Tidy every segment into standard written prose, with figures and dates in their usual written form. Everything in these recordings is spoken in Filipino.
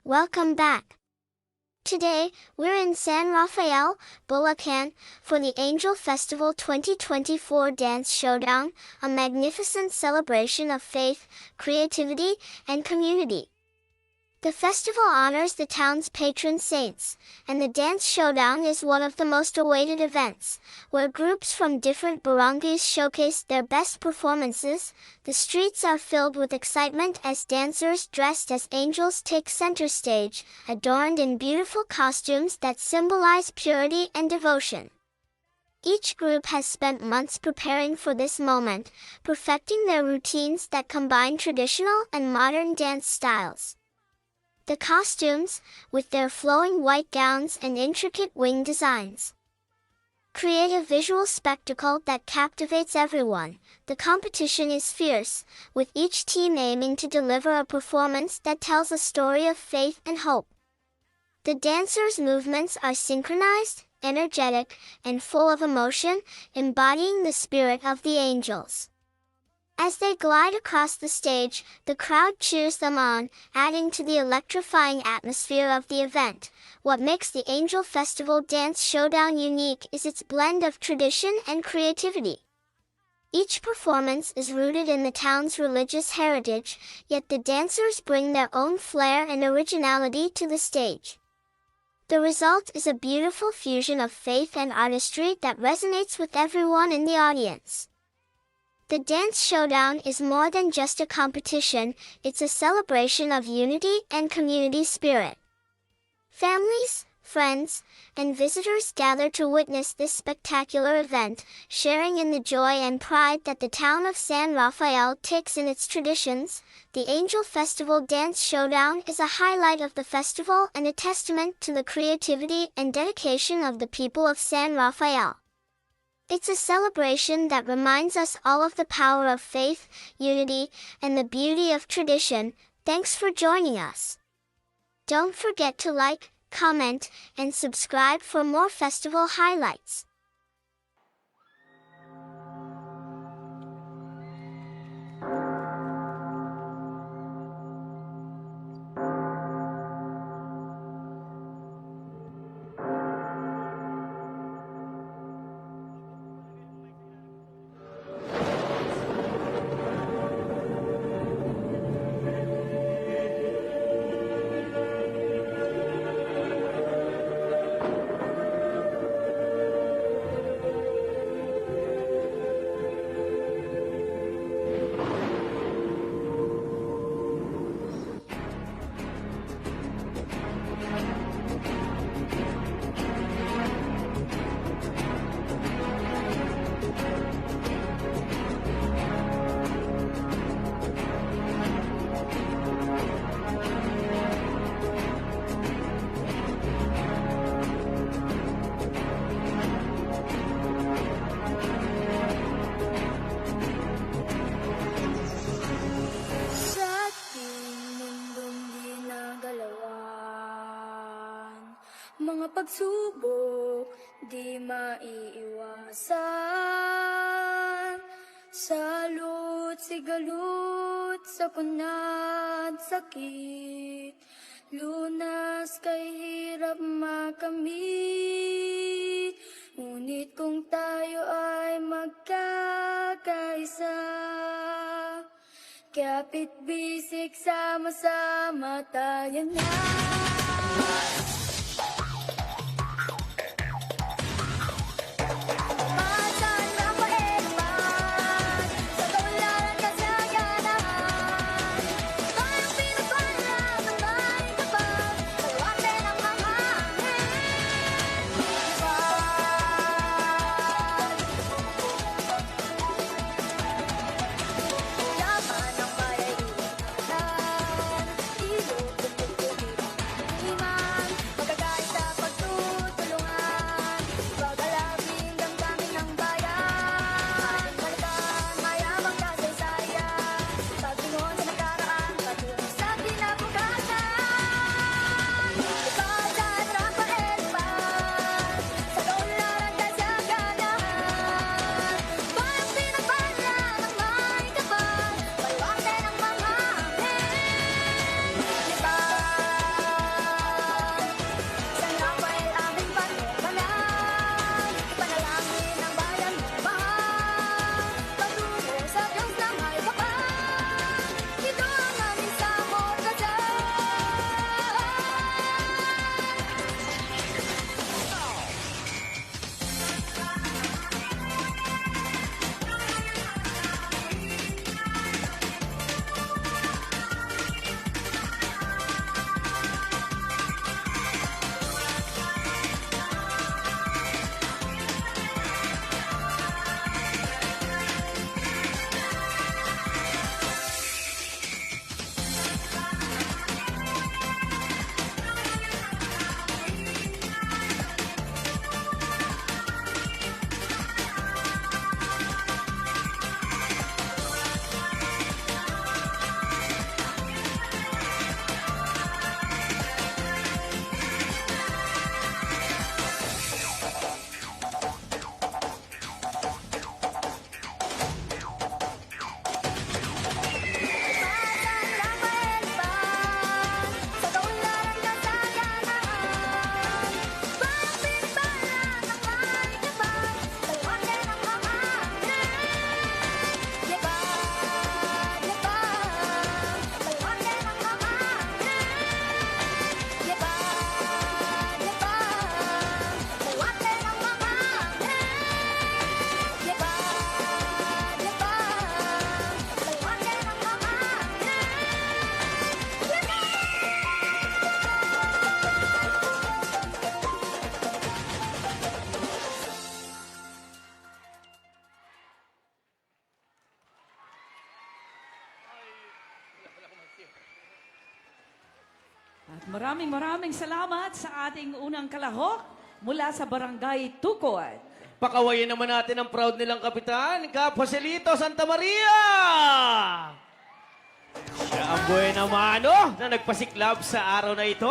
Welcome back. Today, we're in San Rafael, Bulacan, for the Angel Festival 2024 Dance Showdown, a magnificent celebration of faith, creativity, and community. The festival honors the town's patron saints, and the Dance Showdown is one of the most awaited events, where groups from different barangays showcase their best performances. The streets are filled with excitement as dancers dressed as angels take center stage, adorned in beautiful costumes that symbolize purity and devotion. Each group has spent months preparing for this moment, perfecting their routines that combine traditional and modern dance styles. The costumes, with their flowing white gowns and intricate wing designs, create a visual spectacle that captivates everyone. The competition is fierce, with each team aiming to deliver a performance that tells a story of faith and hope. The dancers' movements are synchronized, energetic, and full of emotion, embodying the spirit of the angels. As they glide across the stage, the crowd cheers them on, adding to the electrifying atmosphere of the event. What makes the Angel Festival Dance Showdown unique is its blend of tradition and creativity. Each performance is rooted in the town's religious heritage, yet the dancers bring their own flair and originality to the stage. The result is a beautiful fusion of faith and artistry that resonates with everyone in the audience. The Dance Showdown is more than just a competition, it's a celebration of unity and community spirit. Families, friends, and visitors gather to witness this spectacular event, sharing in the joy and pride that the town of San Rafael takes in its traditions. The Angel Festival Dance Showdown is a highlight of the festival and a testament to the creativity and dedication of the people of San Rafael. It's a celebration that reminds us all of the power of faith, unity, and the beauty of tradition. Thanks for joining us. Don't forget to like, comment, and subscribe for more festival highlights. Mga pagsubok di maiiwasan, salot, sigalot, sakunat, sakit, lunas kay hirap makamit. Ngunit kung tayo ay magkakaisa, kapit bisik sama-sama tayo na. Maraming salamat sa ating unang kalahok mula sa Barangay Tukod. Pakawayan naman natin ang proud nilang kapitan, Kap Joselito Santa Maria! Siya ang buena mano na nagpasiklab sa araw na ito.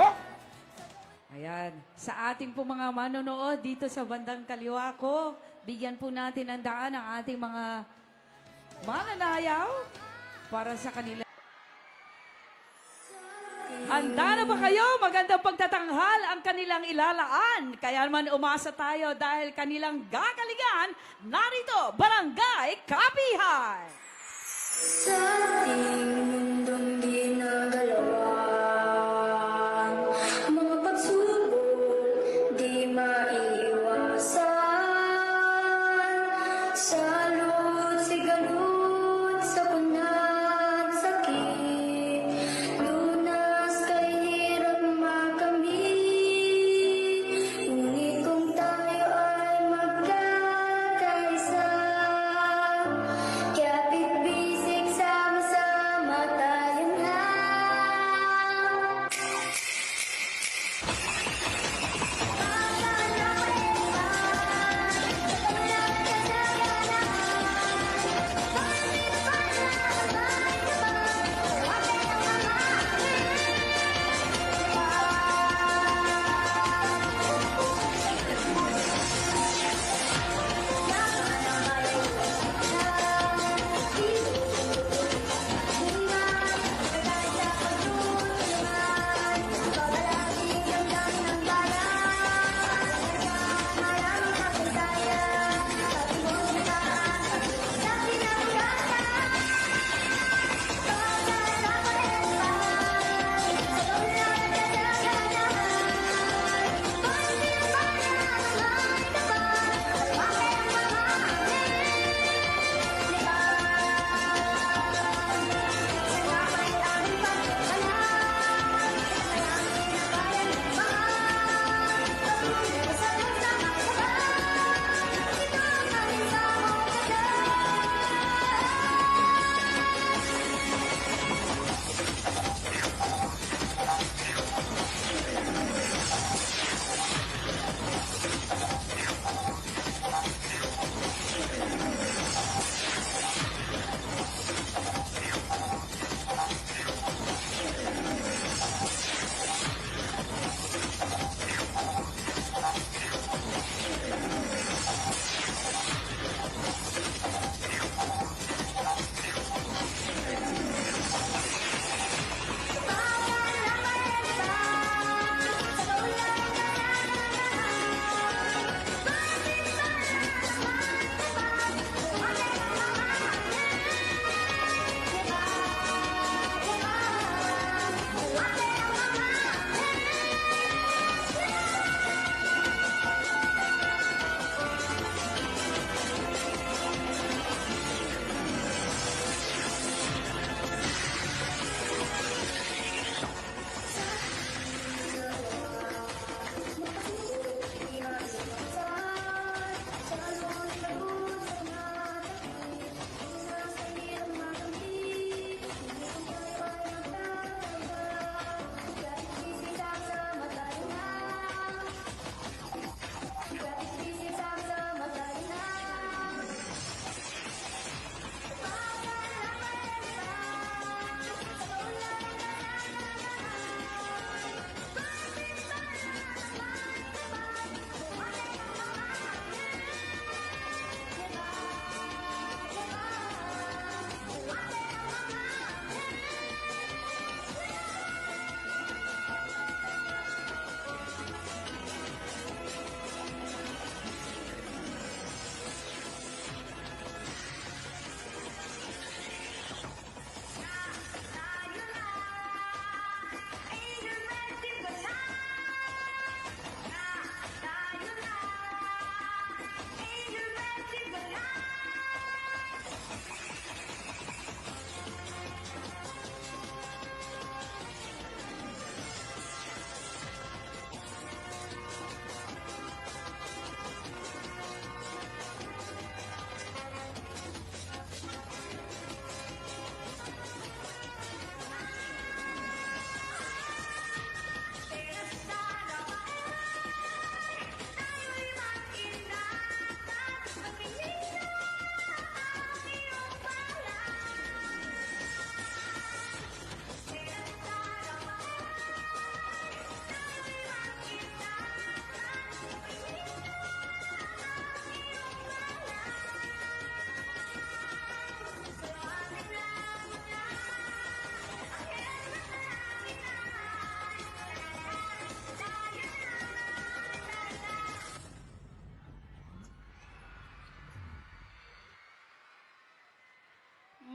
Ayan, sa ating po mga manonood dito sa bandang kaliwa ko, bigyan po natin ang daan ang ating mga mananayaw para sa kanila. Handa na ba kayo? Magandang pagtatanghal ang kanilang ilalaan. Kaya naman umasa tayo dahil kanilang gagalingan. Narito, Barangay Kapihan! Sa ating mundong ginagalawan, mga pagsubok di maiiwasan. Salud, sigalud, sakunat, sakit, lunas kay hirap makamit. Ngunit kung tayo ay magkakaisa, kapit bisig sama-sama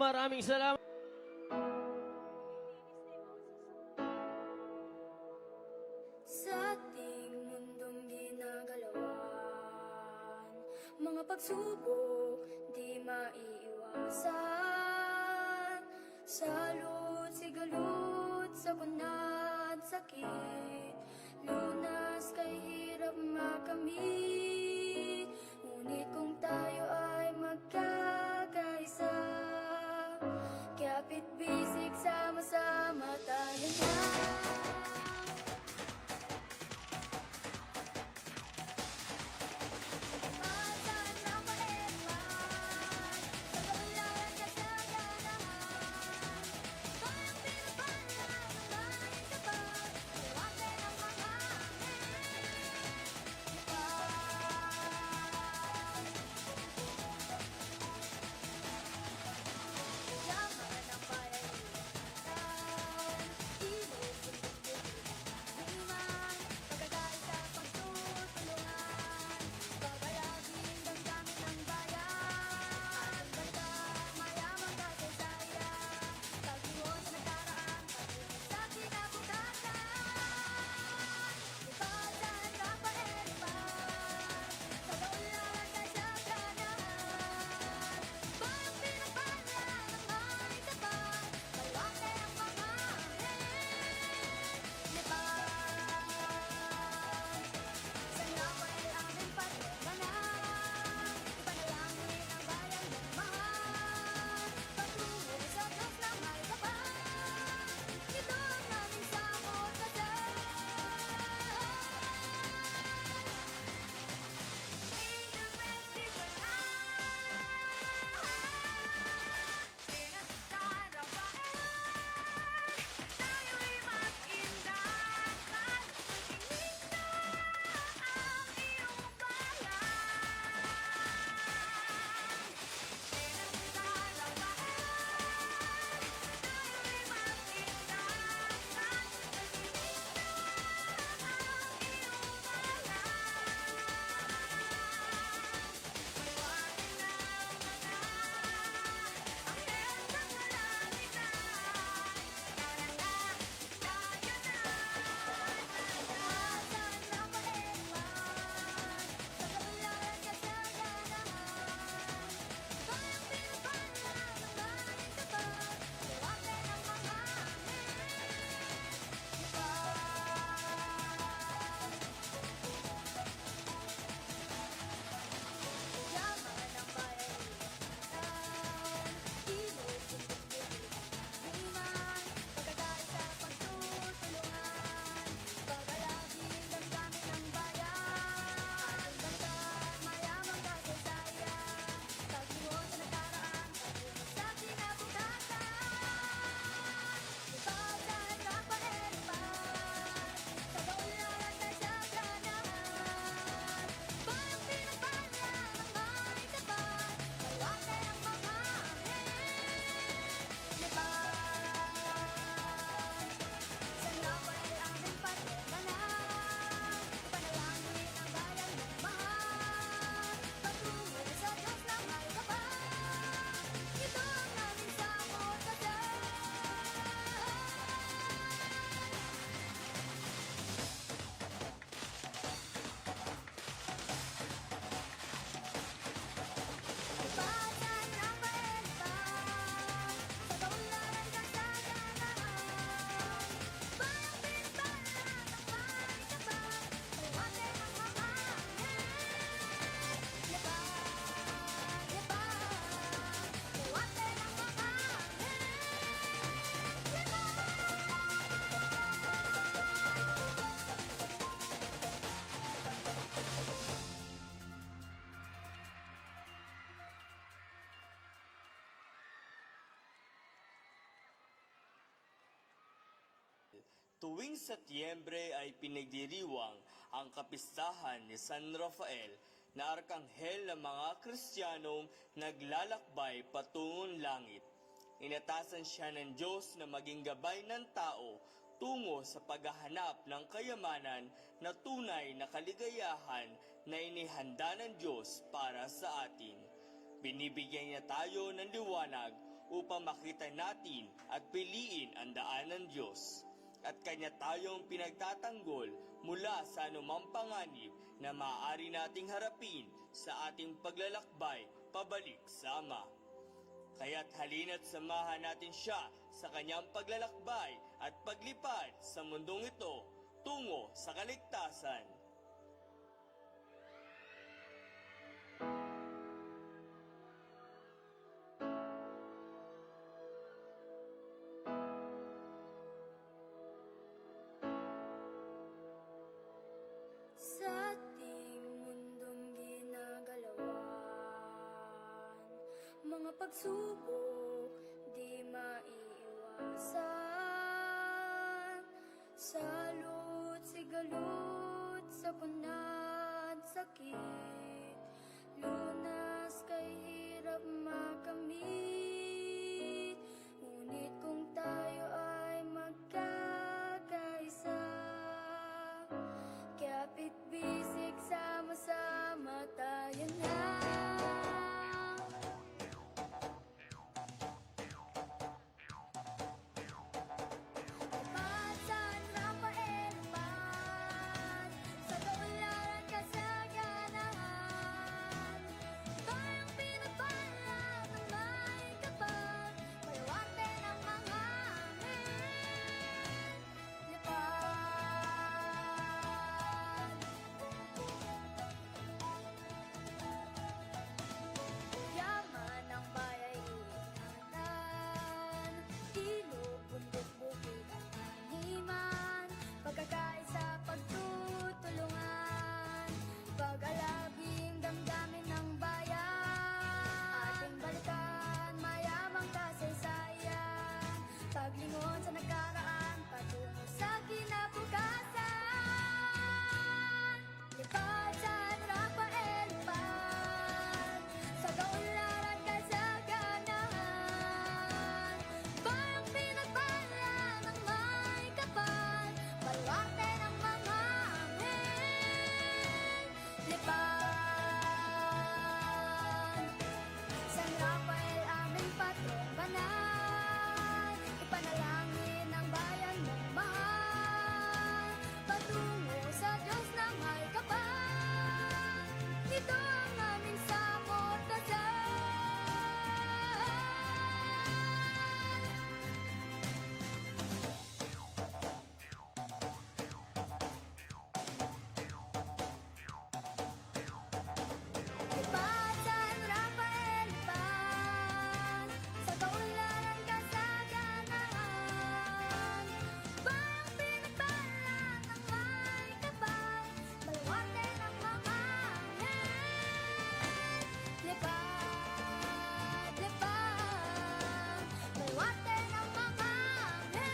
Maraming salamat. Sa ating mundong ginagalawan, mga pagsubok di maiiwasan. Salot, sigalot, sakunat, sakit, lunas kay hirap makamit. Ngunit kung tayo ay magkakaisa, kapit bisig sama-sama tayo na. Tuwing Setyembre ay pinagdiriwang ang kapistahan ni San Rafael na arkanghel ng mga Kristiyanong naglalakbay patungong langit. Inatasan siya ng Diyos na maging gabay ng tao tungo sa paghahanap ng kayamanan na tunay na kaligayahan na inihanda ng Diyos para sa atin. Binibigyan niya tayo ng liwanag upang makita natin at piliin ang daan ng Diyos. At Kanya tayong pinagtatanggol mula sa anumang panganib na maaari nating harapin sa ating paglalakbay pabalik sa Ama. Kaya't halina't samahan natin siya sa Kanyang paglalakbay at paglipad sa mundong ito tungo sa kaligtasan. Sa ating mundong ginagalawan, mga pagsubok di maiiwasan. Salot, sigalot, sakunat, sakit, lunas kay hirap makamit. Ngunit kung tayo ay magkakaisa, kapit bisig sama-sama tayo na. Lipat San Rafael, lipat sa kaunlaran kasaganahan. Tayong pinagpala ng may kapal, maluwarte ng mga hangin. Lipat. Yaman ang bayay ingatan, ilog, bundok, bukid at taniman. Pagkakaisa, pagtutulungan, pag-alabing damdamin ng bayan. Ating balikan, mayamang kasaysayan, paglingon sa nakaraan, patungo sa kinabukasan. Lipat San Rafael, lipat sa kaunlaran kasaganahan. Bayang pinagpala ng may kapal, baluarte ng mga anghel. Lipat San Rafael, aming patrong banal, ipanalangin ang bayan mong mahal, patungo sa Diyos na may kapal. Ito ang aming samot dasal. Lipat San Rafael, lipat sa kaunlaran kasaganahan. Bayang pinagpala ng may kapal, baluarte ng mga anghel. Lipat, lipat, baluarte ng mga anghel.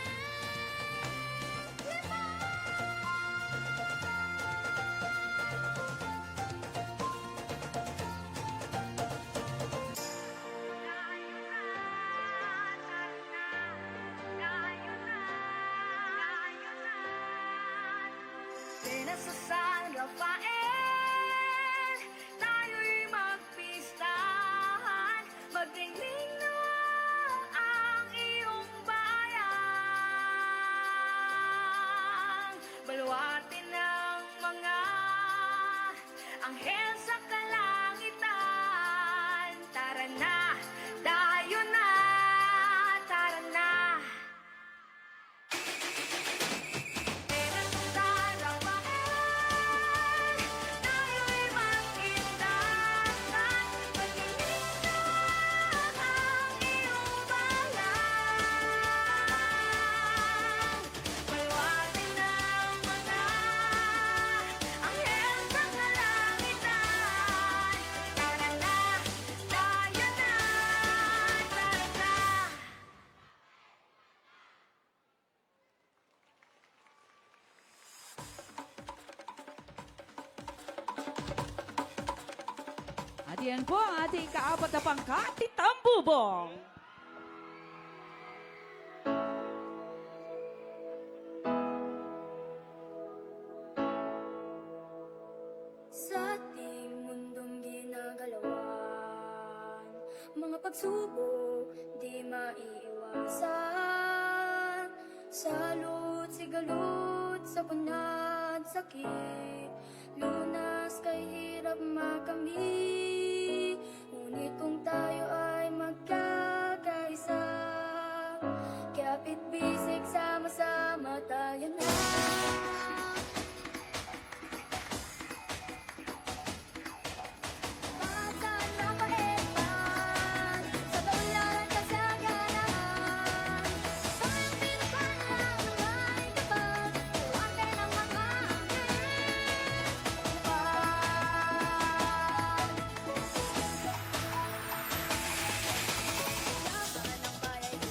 Sa San Rafael, tayo'y magpistahan, magdingning nawa ang iyong bayan. Baluarte ng mga anghel sa kalangitan. Tara na, tayo na, tara na. San Rafael, tayo'y mag-indahan, magdingning nawa ang iyong bayan. Baluarte ng mga anghel sa kalangitan. Tara na, tayo na, tara na. At yan po ang ating kaapat na pangkat, Tambubong. Sa ating mundong ginagalawan, mga pagsubok di maiiwasan. Salot, sigalot, sapunat, sakit, lunas kay hirap makamit. Ngunit kung tayo ay magkakaisa, kapit bisig, sama-sama tayo na. Pagkat napahepan, sa kaularan kasaganahan, parang pinapala ng may kapal, huwag ng mga laban ng bayan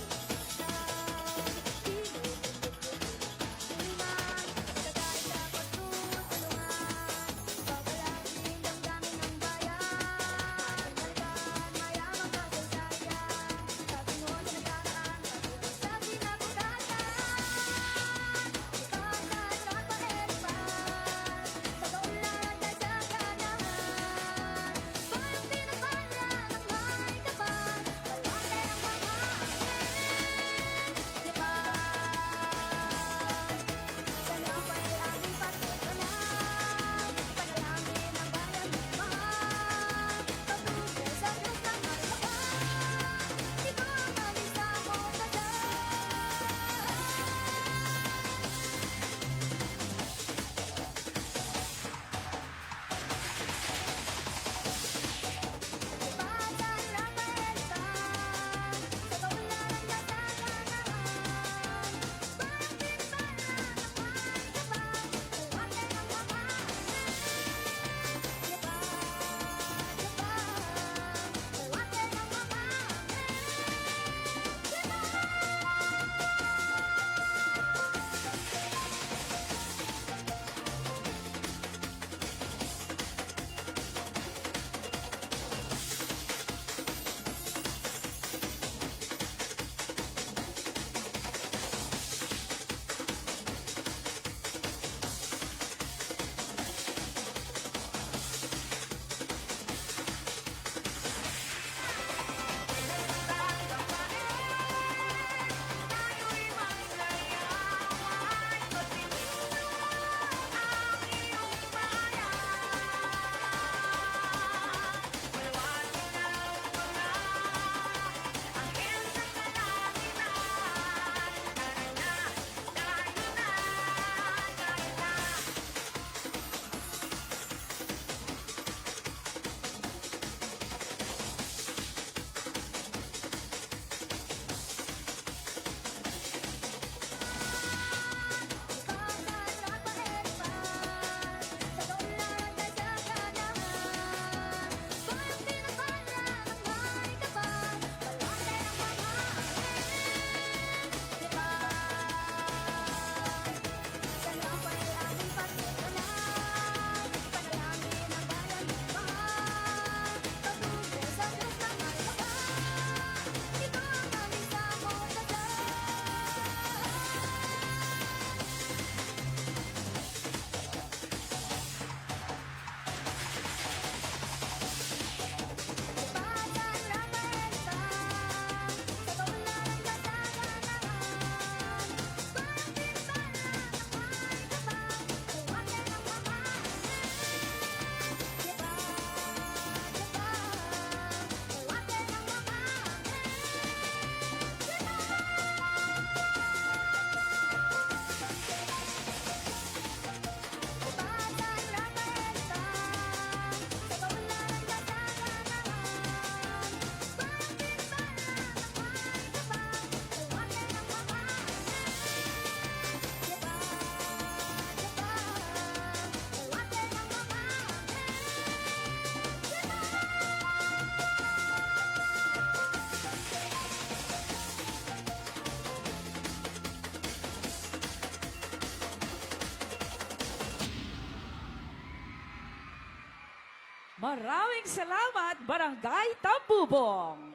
Maraming salamat, Barangay Tambubong.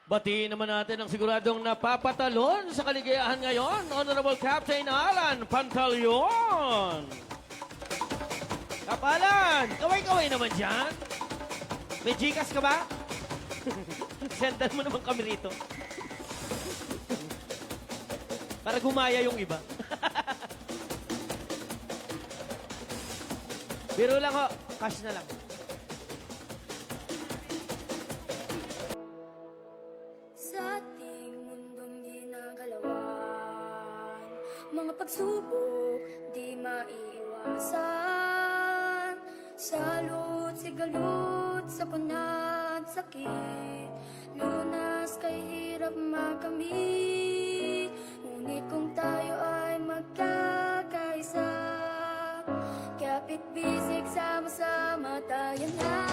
Batiin naman natin ang siguradong napapatalon sa kaligayahan ngayon, Honorable Captain Alan Pantaleon. Kapalan, kaway-kaway naman dyan. May Gcash ka ba? Sendan mo naman kami rito. Para gumaya yung iba. Biro lang ho. Cash na lang. Sa ating mundong ginagalawan, mga pagsubok di maiiwasan. Salot, sigalot, sakunat, sakit, lunas kay hirap makamit. Ngunit kung tayo ay magkakaisa, kapit bisig sama-sama tayo na.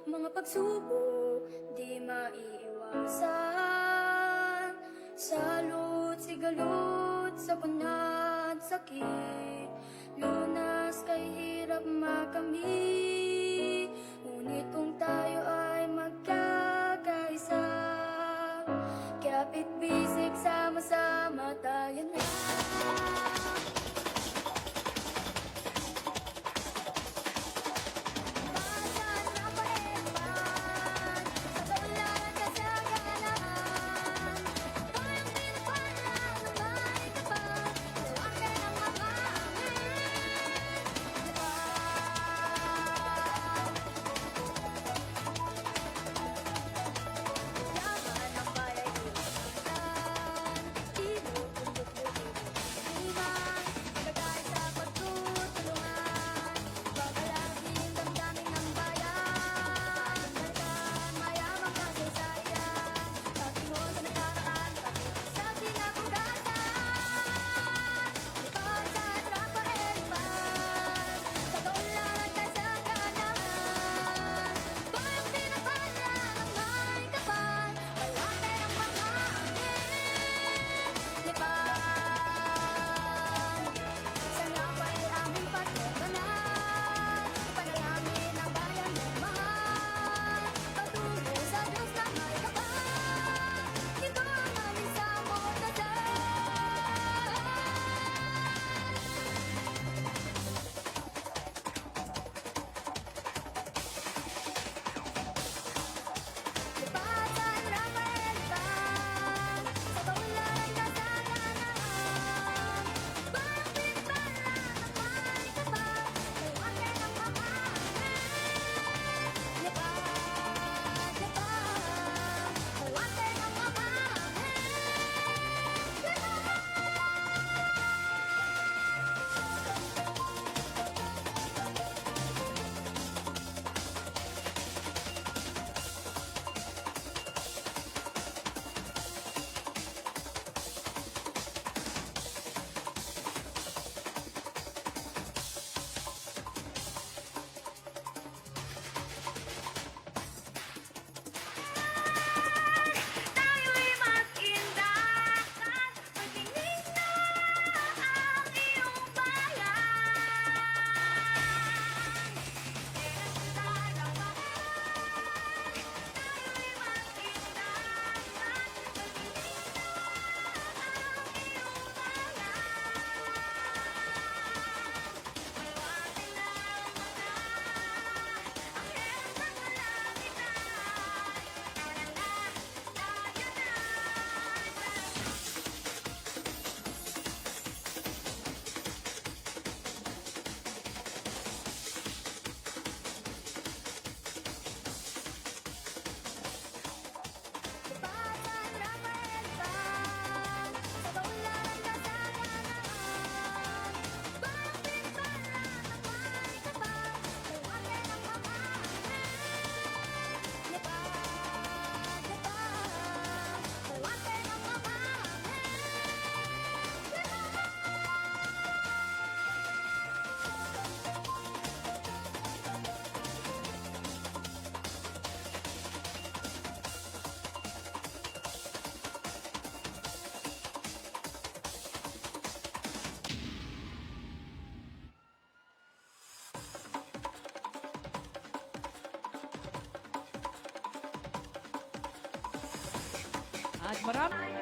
Mga pagsubok di maiiwasan. Salot, sigalot, sakunat, sakit, lunas kay hirap makamit. Ngunit kung tayo ay magkakaisa, kapit bisig sama-sama tayo na. At marami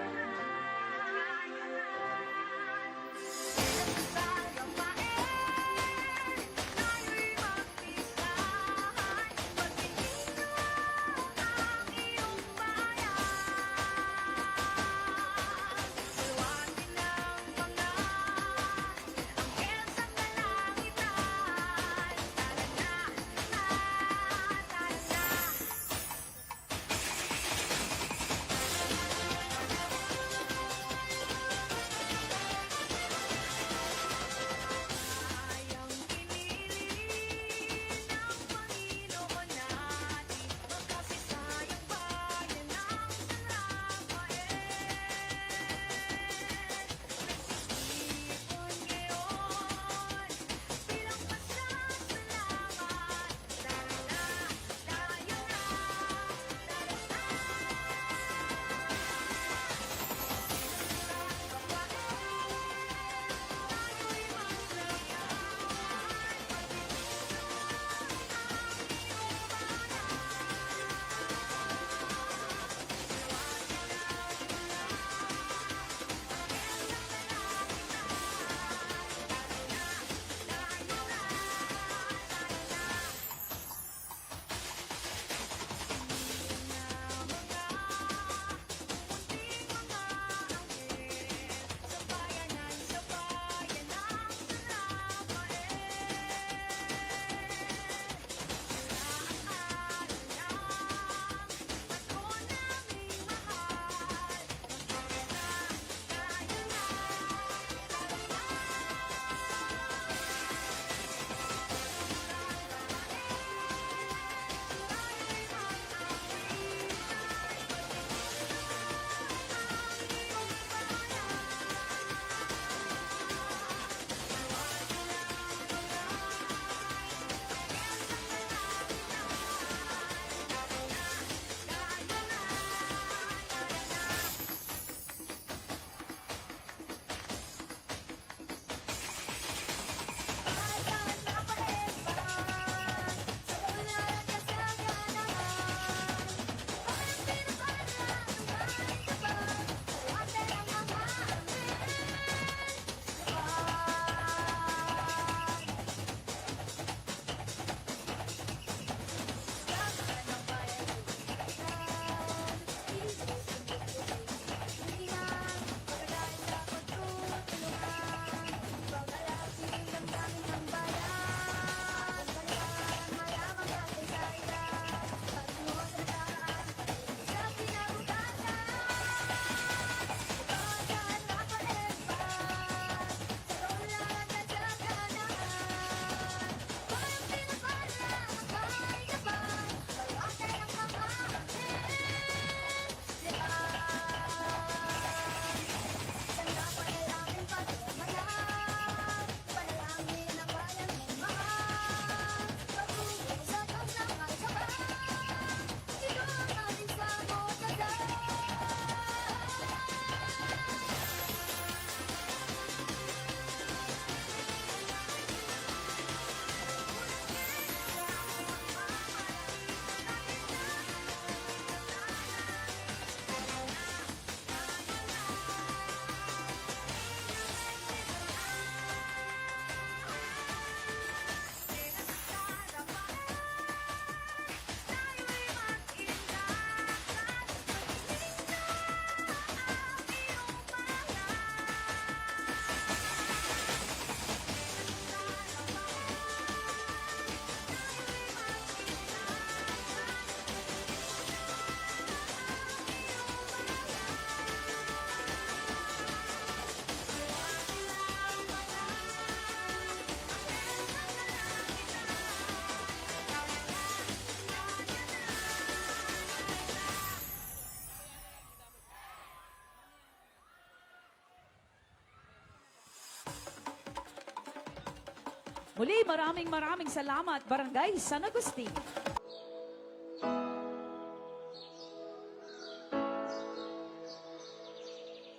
Muli, maraming salamat, Barangay San Agustin.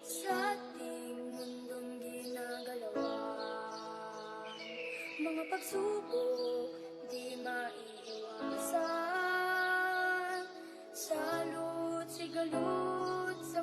Sa ating mundong ginagalawan, mga pagsubok di maiiwasan. Salot, sigalot sa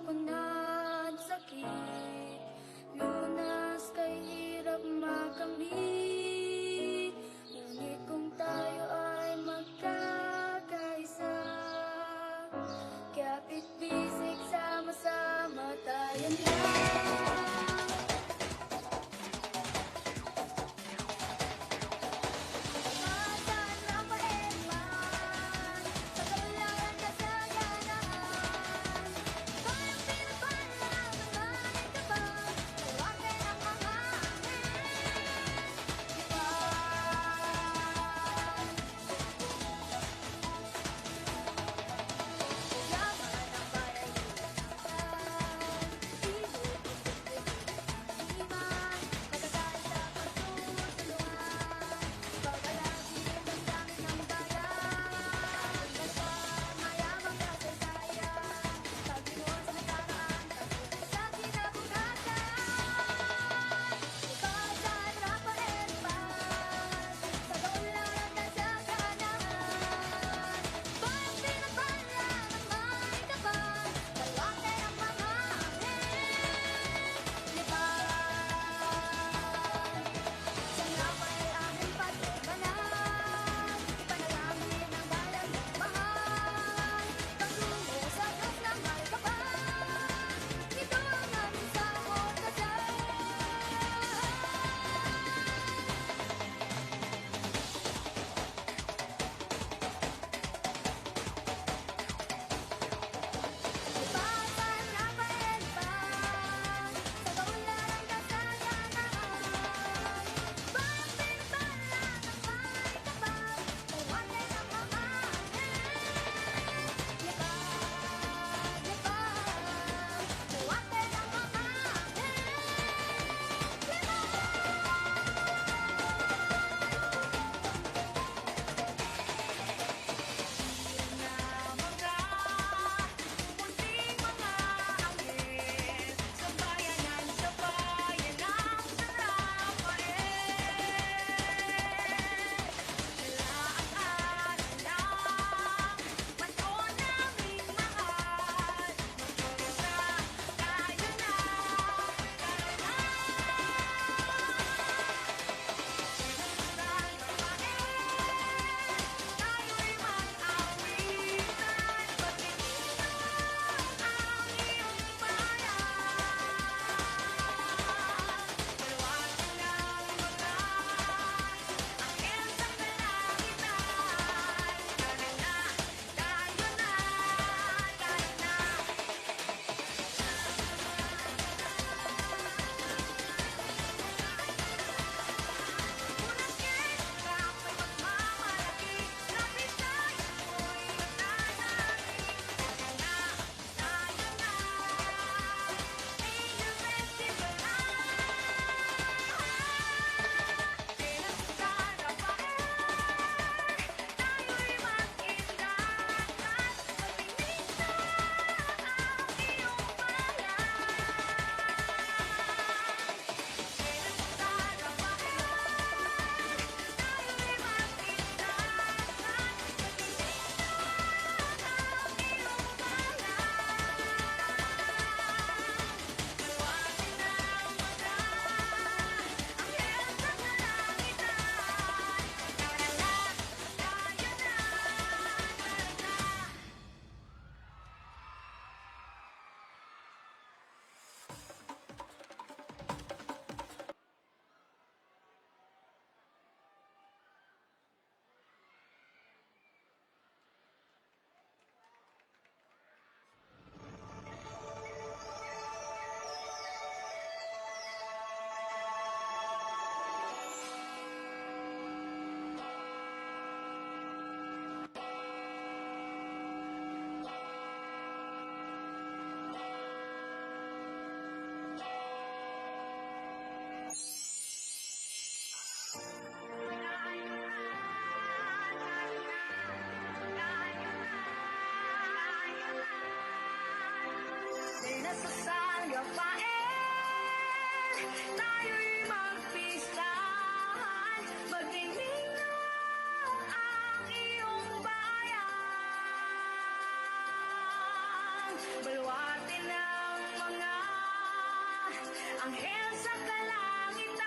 anghel sa kalangitan.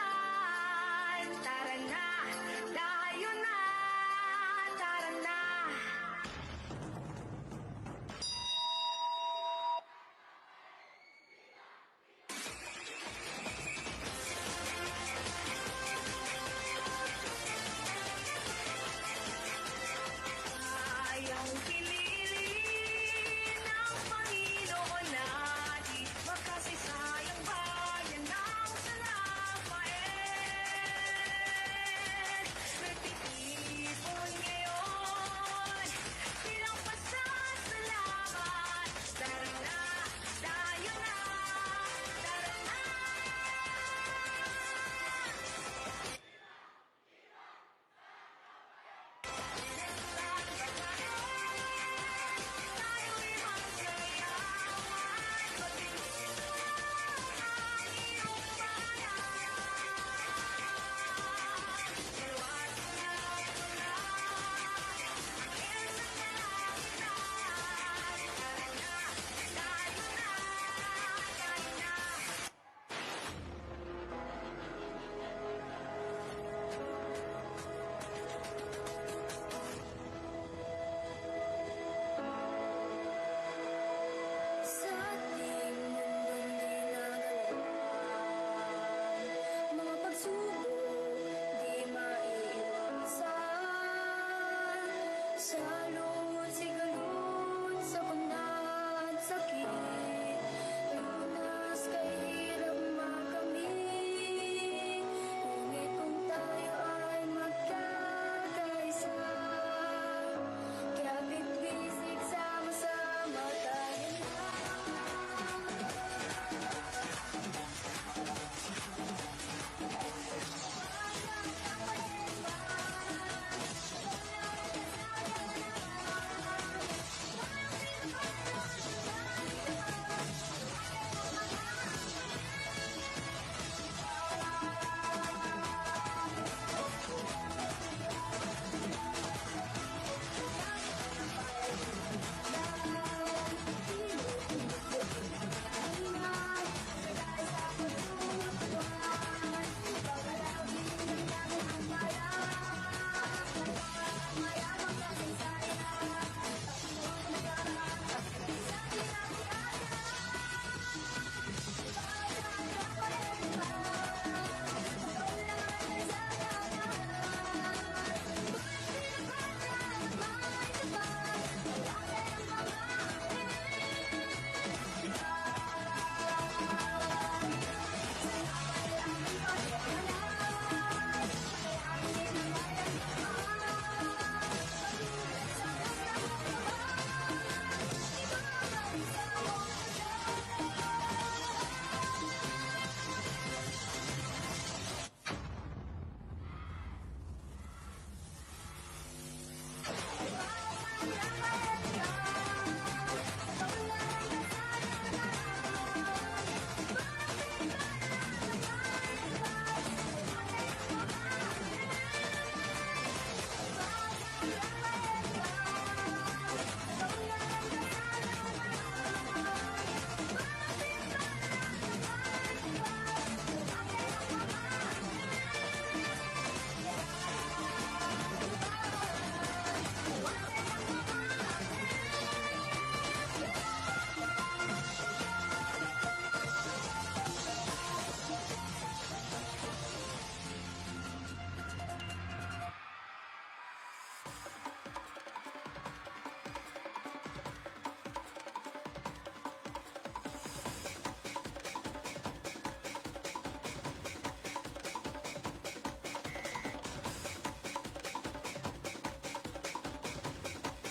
Tara na, tayo na, tara na. Tayong pinili ng Panginoon natin, makasisayang bayan ng San Rafael. Nagtitipon ngayon, bilang pasasalamat. Tara na, tayo na, tara na. Tayo'y magsayawan, pagdiwang ang iyong bayan. Iwas na pula, anghel sa kalangitan. Tara na, tayo na, tayo na. Sa ating mundong ginagalawan, mga pagsubok di maiiwasan. Sa lungkot, sigalot, sa kunat, sakit, lunas, kahirap makamit. Ngunit kung tayo ay magkakaisa, kaya bitbisig sama-sama tayo na.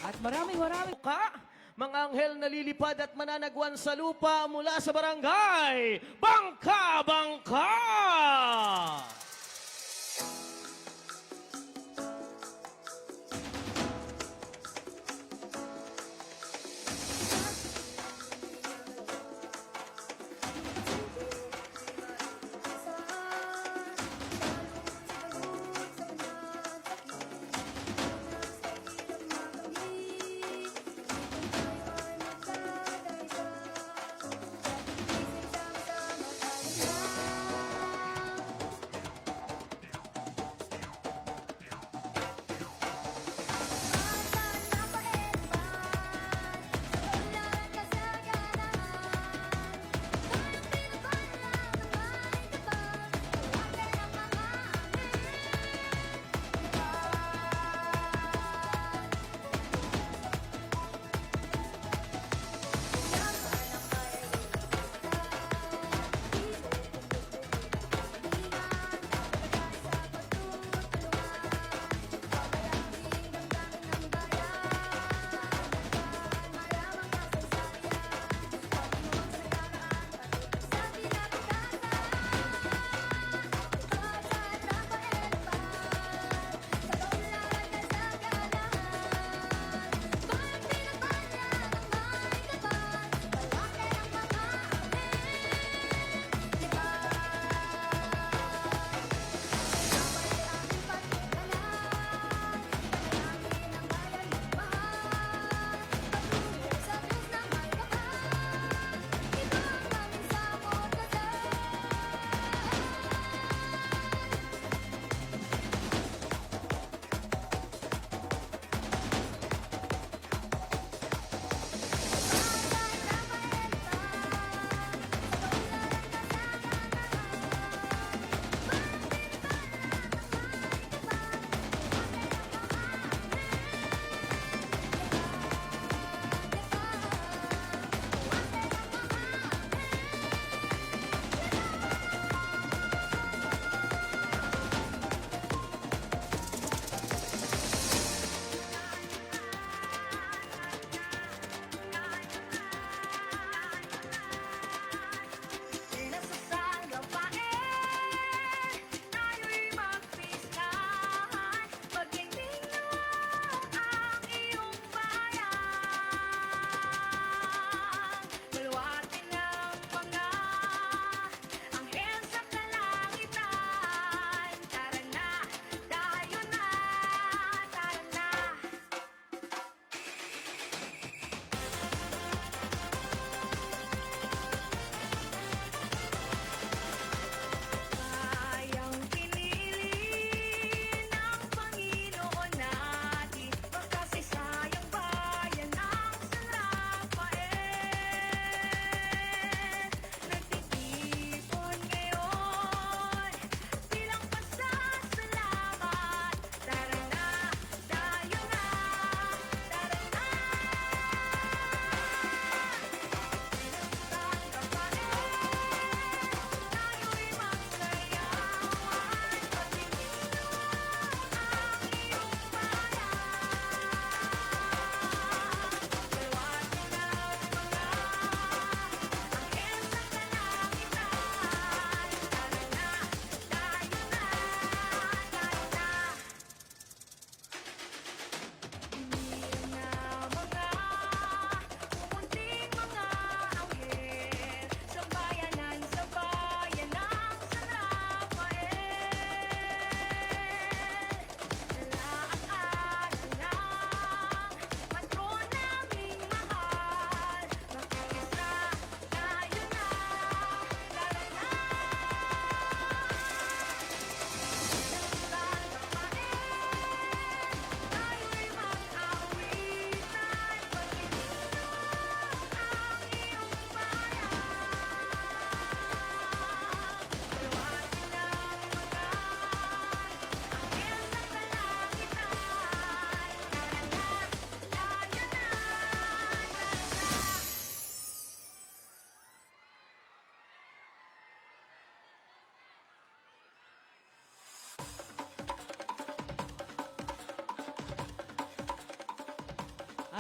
At maraming Ka, mga anghel na lilipad at mananagwan sa lupa mula sa barangay Bangka Bangka! Sama-sama tayo na.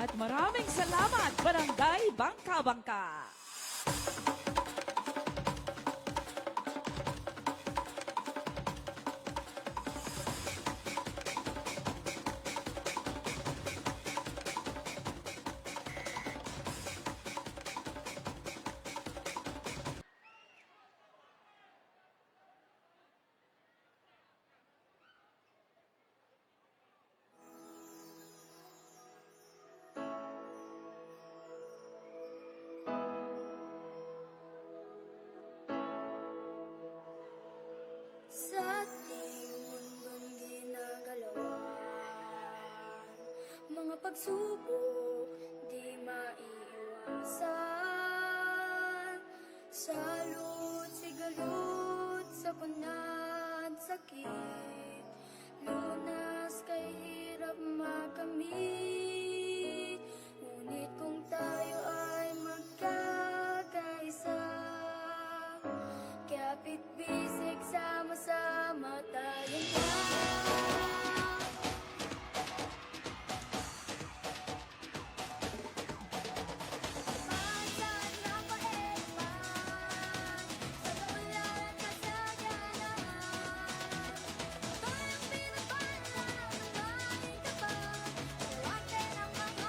At maraming salamat, Barangay Bangka-Bangka. Sa ating mundong ginagalawan, mga pagsubok di maiiwasan. Salot, sigalot, sakunat, sakit, lunas kay hirap makamit. Ngunit kung tayo ay magkakaisa, kapit bisig sama-sama tayo na. San Rafael man, sa kawalan kasaganan, tayong pinapala, may kapal, huwag ng mga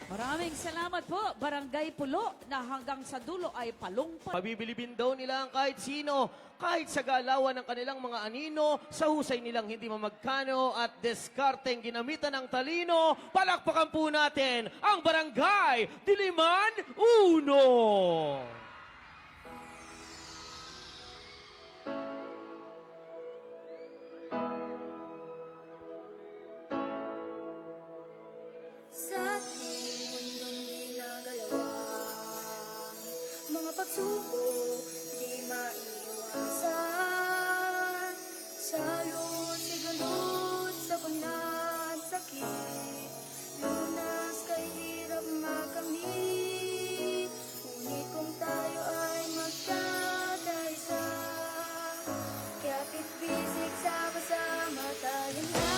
Maraming salamat po, Barangay Pulo, na hanggang sa dulo ay palungpot. Pabibilibin daw nila ang kahit sino, kahit sa galawan ng kanilang mga anino, sa husay nilang hindi mamagkano at diskarteng ginamitan ng talino. Palakpakan po natin ang Barangay Diliman Uno! Sa ating mundong ginagalawan, mga pagsubok di maiwasan. Salot, sigalot, sakunat, sakit, lunas kay hirap makamit. Ngunit kung tayo ay magkakaisa, kapit bisig sama-sama tayo na.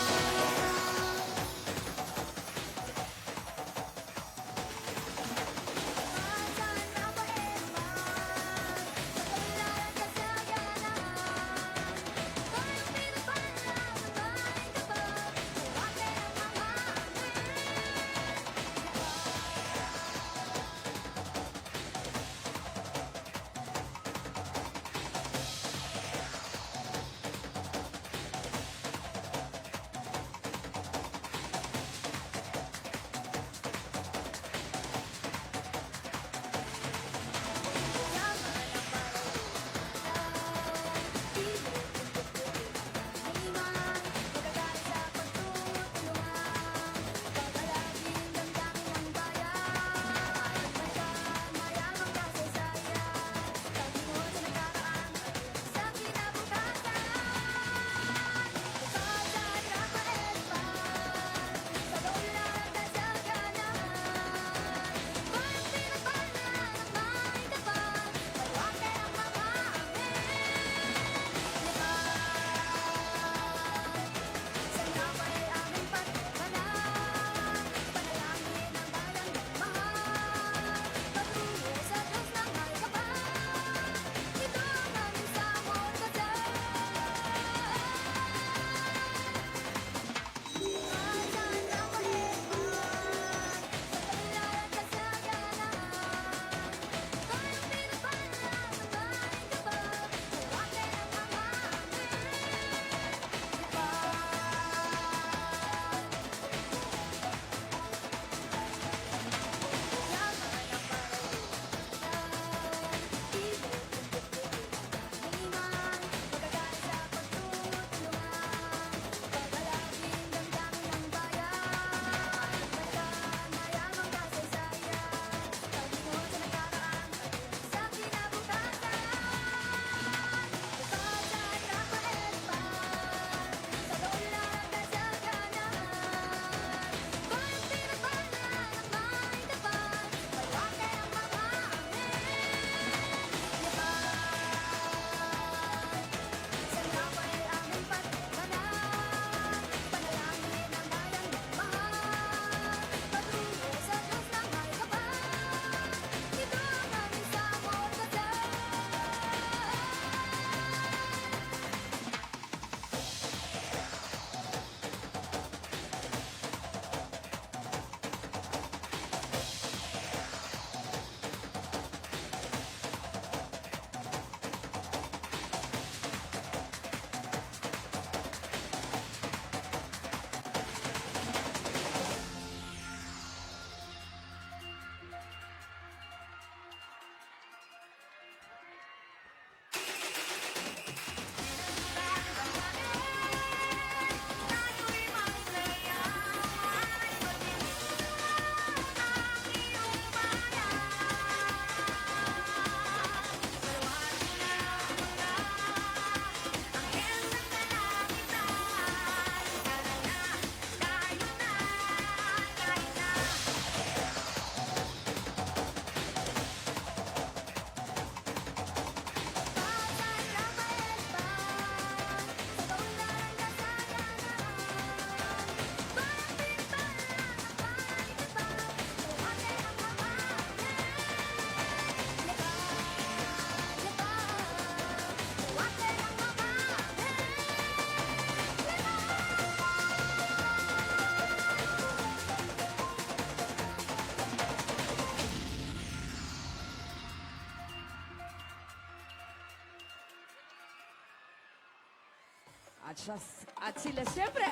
much. At sila siyempre,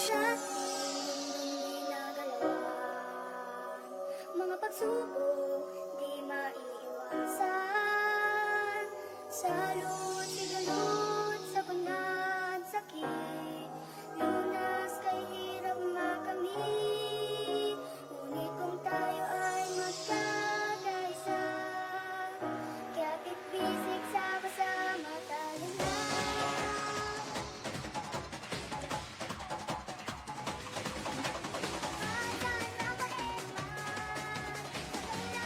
Sa mundong ginagalawan, mga pagsubok di maiiwasan. Salot, sigalot, sabunat, sakit, lunas kay hirap makamit. Ngunit kung tayo ay magkakaisa, kaya pipisik sama-sama tayo na. Sa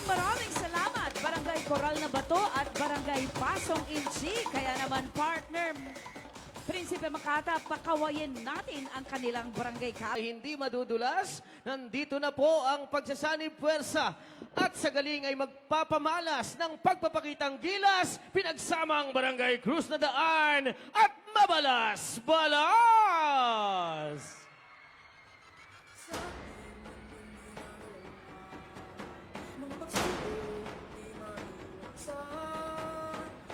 maraming salamat, Barangay Coral na Bato at Barangay Pasong Inchi. Kaya naman, partner, Prinsipe Makata, pakawayin natin ang kanilang barangay Ay hindi madudulas, nandito na po ang pagsasanib puwersa at sa galing ay magpapamalas ng pagpapakitang gilas, pinagsamang Barangay Cruz na Daan at Mabalas Balas! Mga pagsubok, di maiwasan.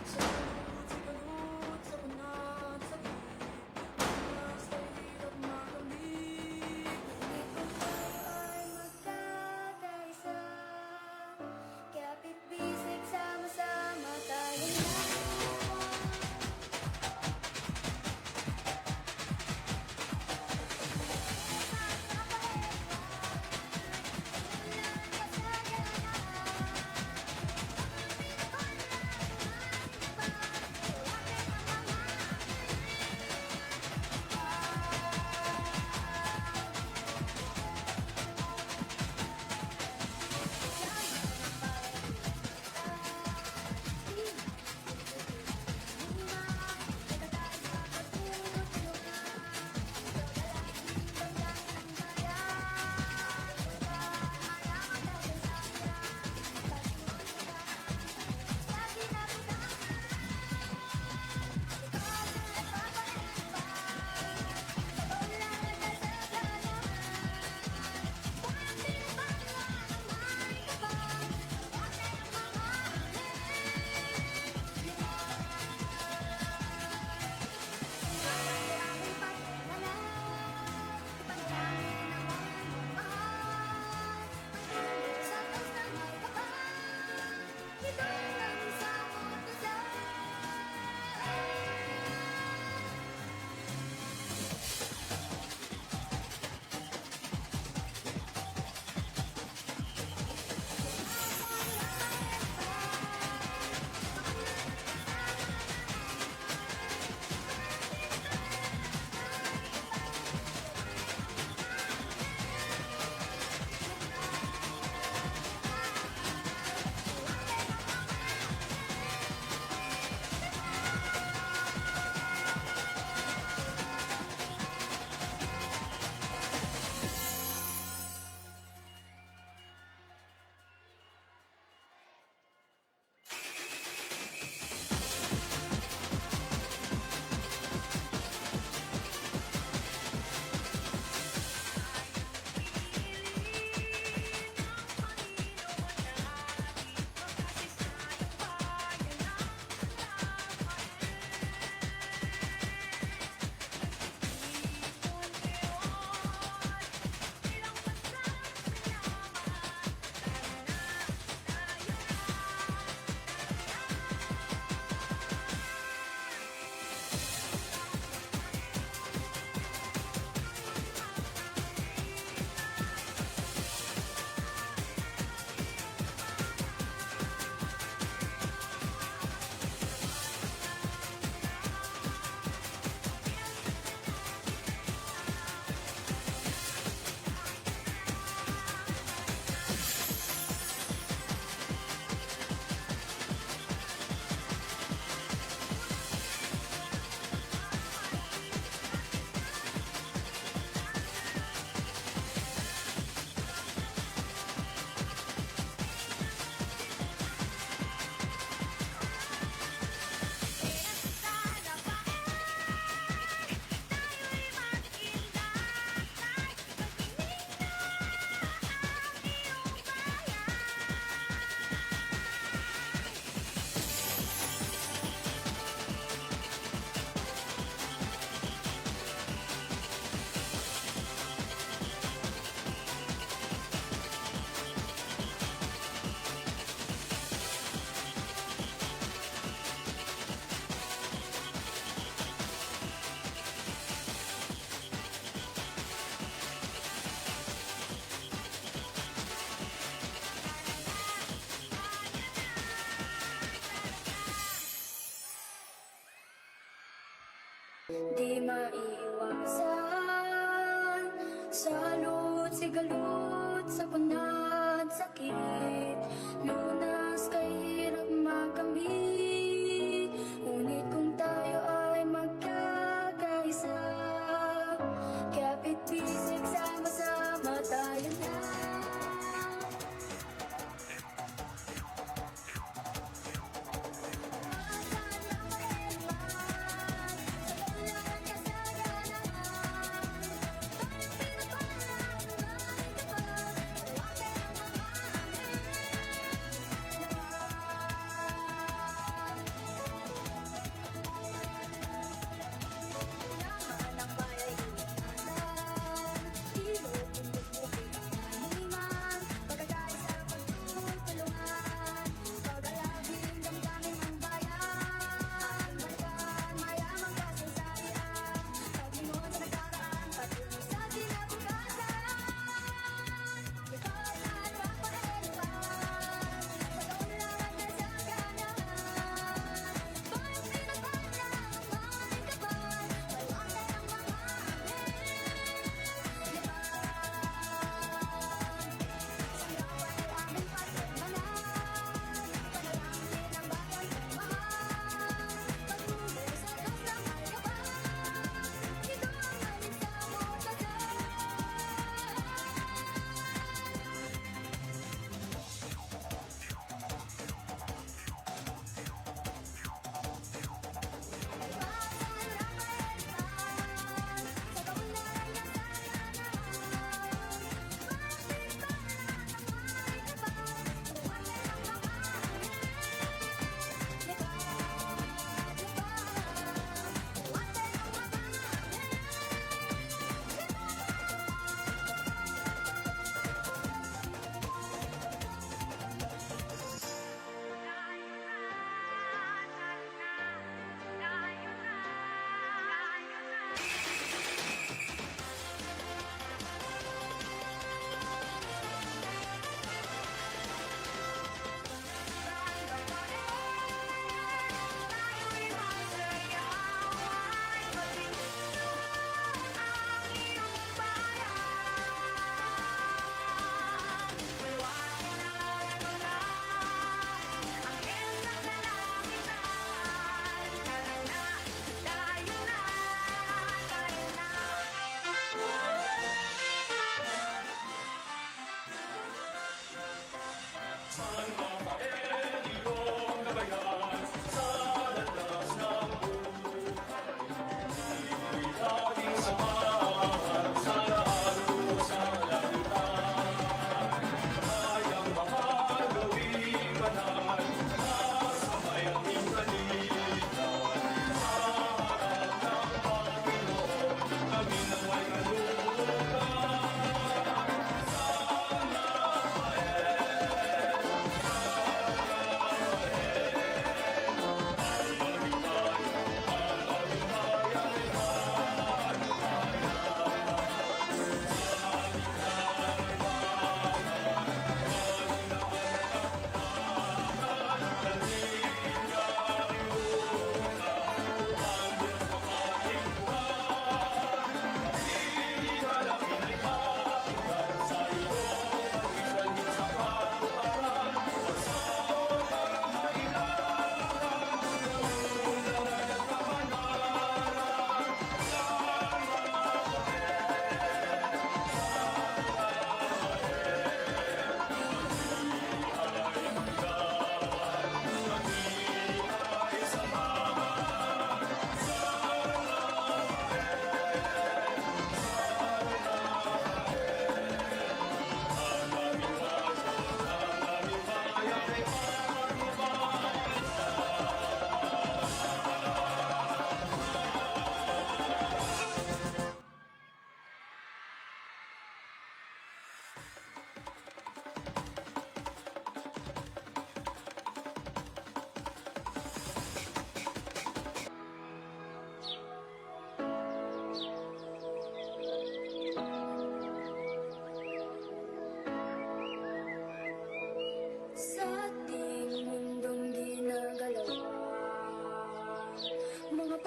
Sa lungkot, sa galut, sa kunat, sa sa hirap makamit. Ngunit kung tayo ay magkakaisa, kaya pipisi't sama-sama tayo na. Di maiiwasan sa lungkot, sigalut, sa kunat, sakit.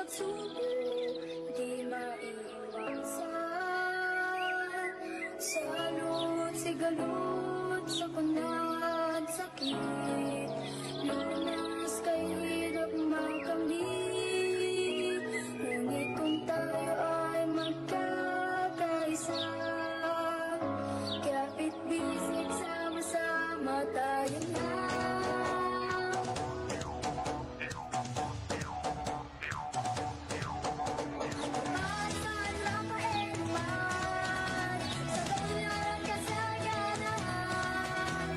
pagsubok di maiiwasan. Salot, sigalot, sa kunat, sakit, lunas kay hirap makamit. Ngunit kung tayo ay magkakaisa, kapit bisig sama-sama tayo na. San Rafael man, sa kaunlaran kasayanahan,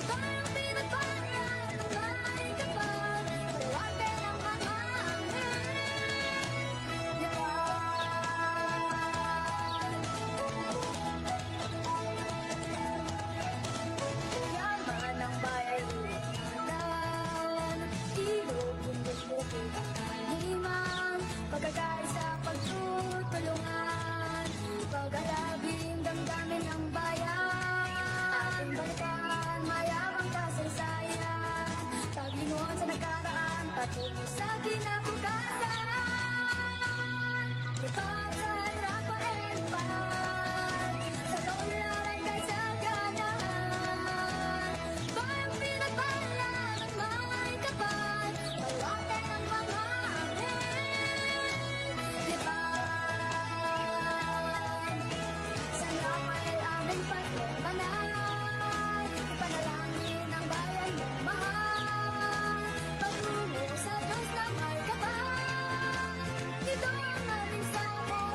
parang pinagpala ng may kapal, malawak ng mga anghel. Yaman ng bayan ulan, ilog, bundok, bukid, at kaliman, pagkakaisa, pagtutulungan, pag-alabing damdamin ng bayan, ating balikan, mayabang kasaysayan, paglingon sa nakaraan, patungo sa kinabukasan. Lipat sa Rafael man, sa kaunlaran kay saganahan, parang pinagpala ng may kapal, malawak ng mga anghel. Lipat San Rafael aming pagmamahal, panalangin ng bayan mong mahal, patungo sa Diyos na may kapal. Ito ang aming sabon,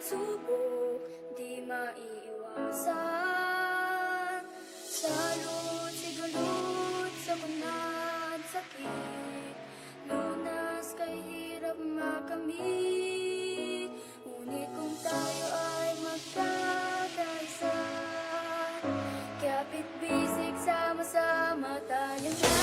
pagsubok di maiiwasan. Salot, sigulot, sakunat, sakit, lunas kay hirap makamit. Ngunit kung tayo ay magkakaisa, kapit bisig sama-sama tayo na.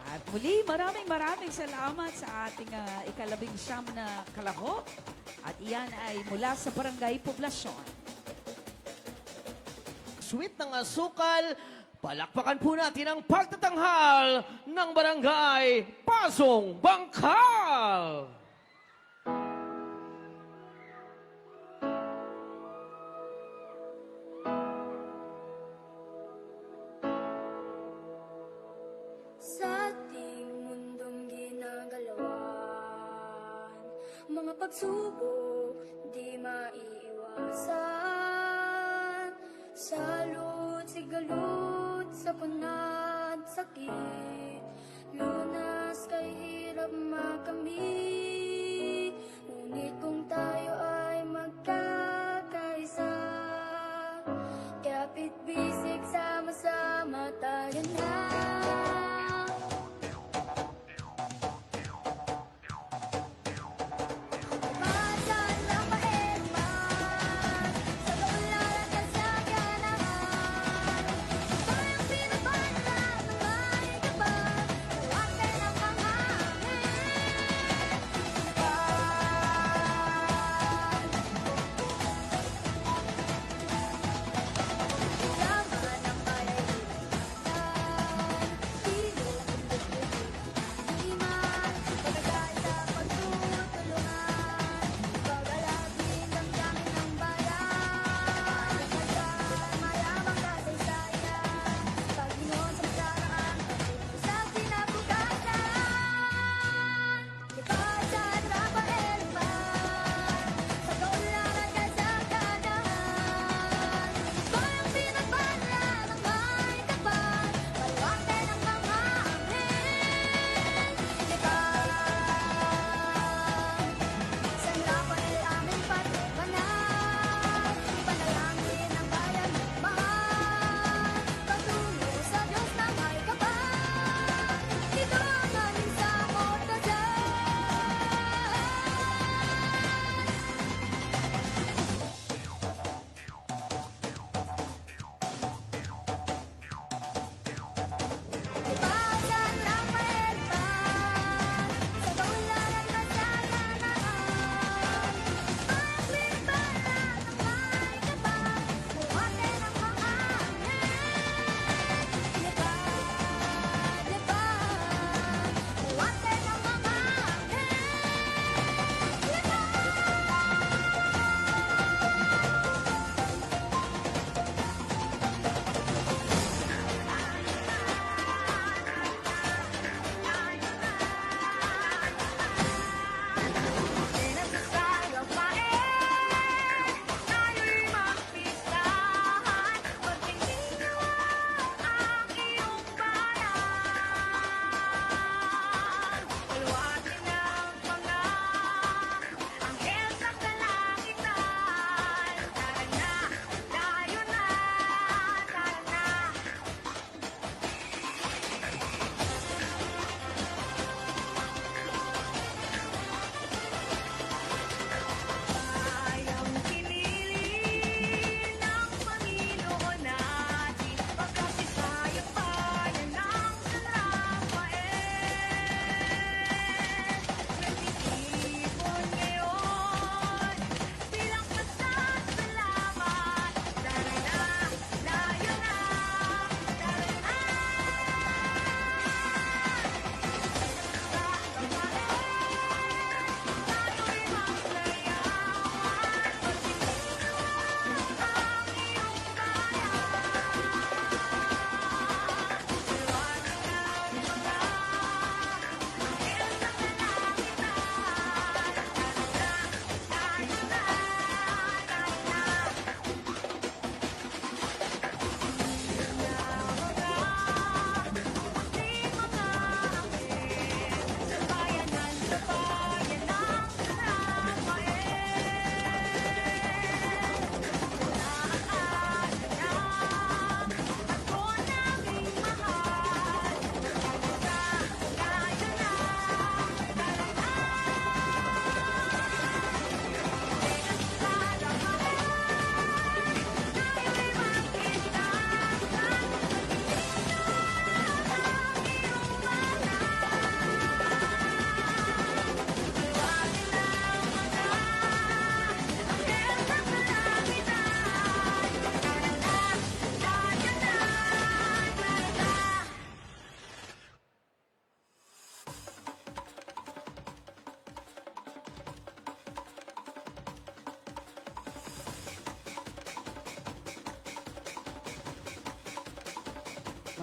At muli, maraming salamat sa ating ika-19 na kalahok. At iyan ay mula sa Barangay Poblasyon. Sweet ng asukal, palakpakan po natin ang pagtatanghal ng Barangay Pasong Bangkal! Sa ating mundong ginagalawan, mga pagsubok di maiiwasan. Salot, sigalot, sapunat, sakit, lunas kay hirap makamit. Ngunit kung tayo ay magkakaisa, kapit bisig sama-sama tayo na. Pasan ng mahirman, sa kaularan at sa ganahan. Tayong pinabala ng may kapal, huwag ng mga Laman ng bayay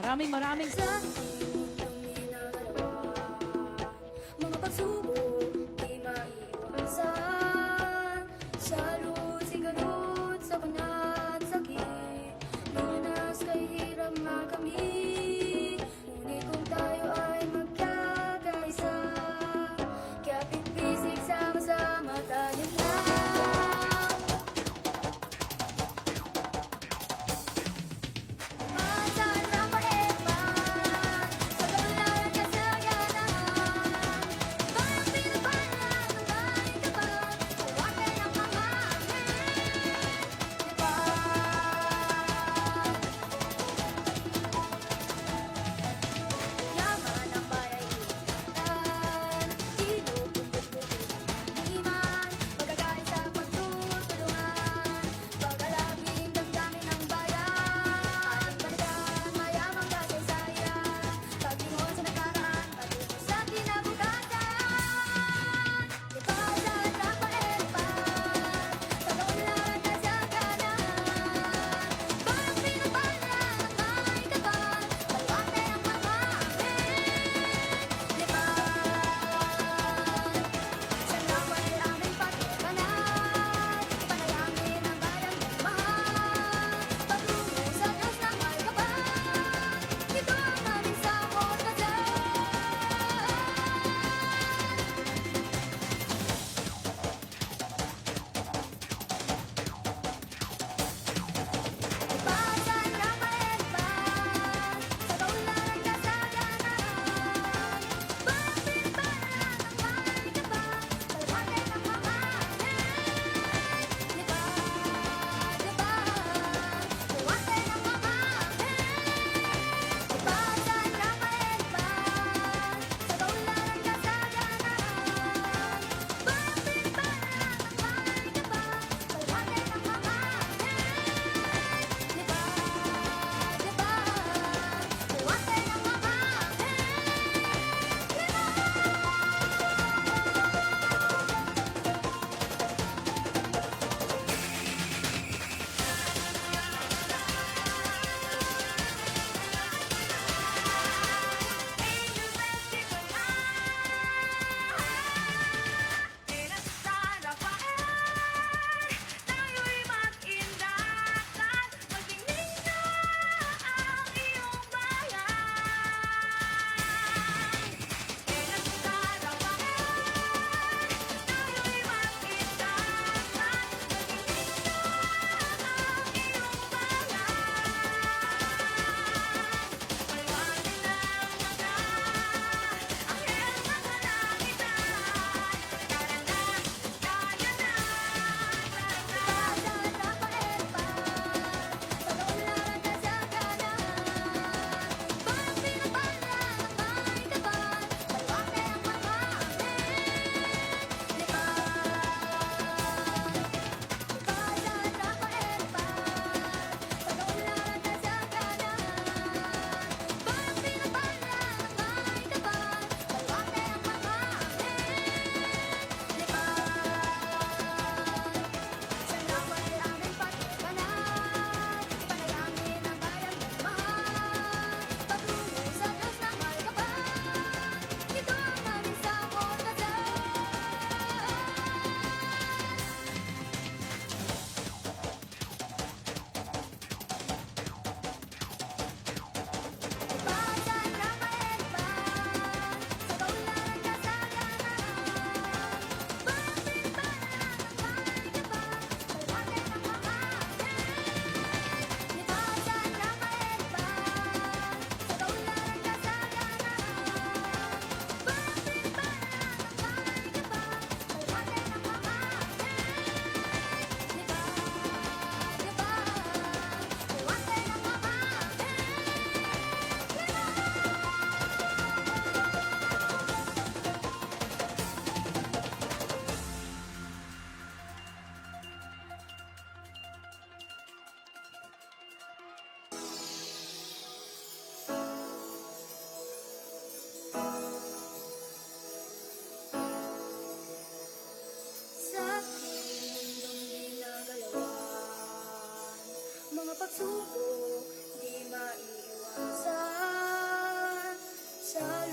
Maraming Sa muntong ginagawa, mga pagsubok di maiiwasan. Sa loob, sigalot, sa kunat, sakit, lunas kay hirap makamit. Ngunit kung tayo ay magkakaisa, kaya pipisig sama-sama tayo na. San Rafael man,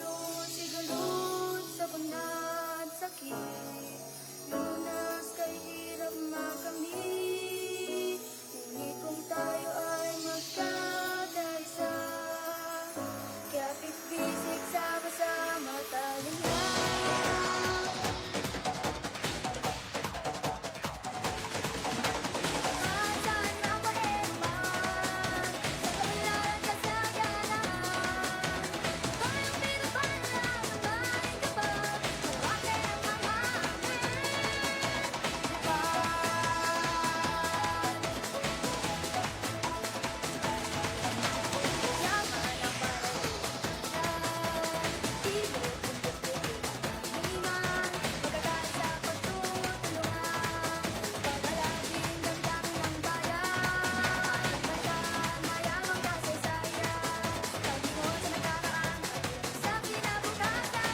Salud, sigalud sa kunat sakit, lunas kay hirap makamit. Ngunit kung tayo ay magkakaisa, kaya pipsik sama-sama tayo na. Saan ang paheman, sa kabilang kasaganan, tayong pinapalang ng bahay kapag mawake ang mga yaman ang paraisan, tibok ng iman, magagaling sa pagtutulungan, paglalaging damdamin ng bayan, bansa, mayamang kasaysayan, pag-ingon sa nakaraan, sa kinabukasan.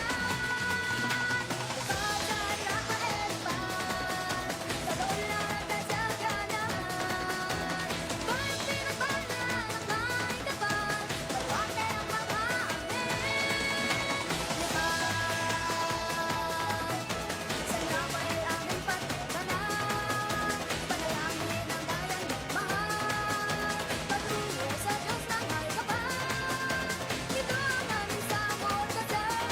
Pagkat napaelpan, sa kaulan at kasaganan, bayang pinagbalan ng may kapal, malwake ang mga sa napay aming pagbalan, panalangin ang bayan magmahal, patungo sa Diyos na may kapal, ito ang aming samot kasal.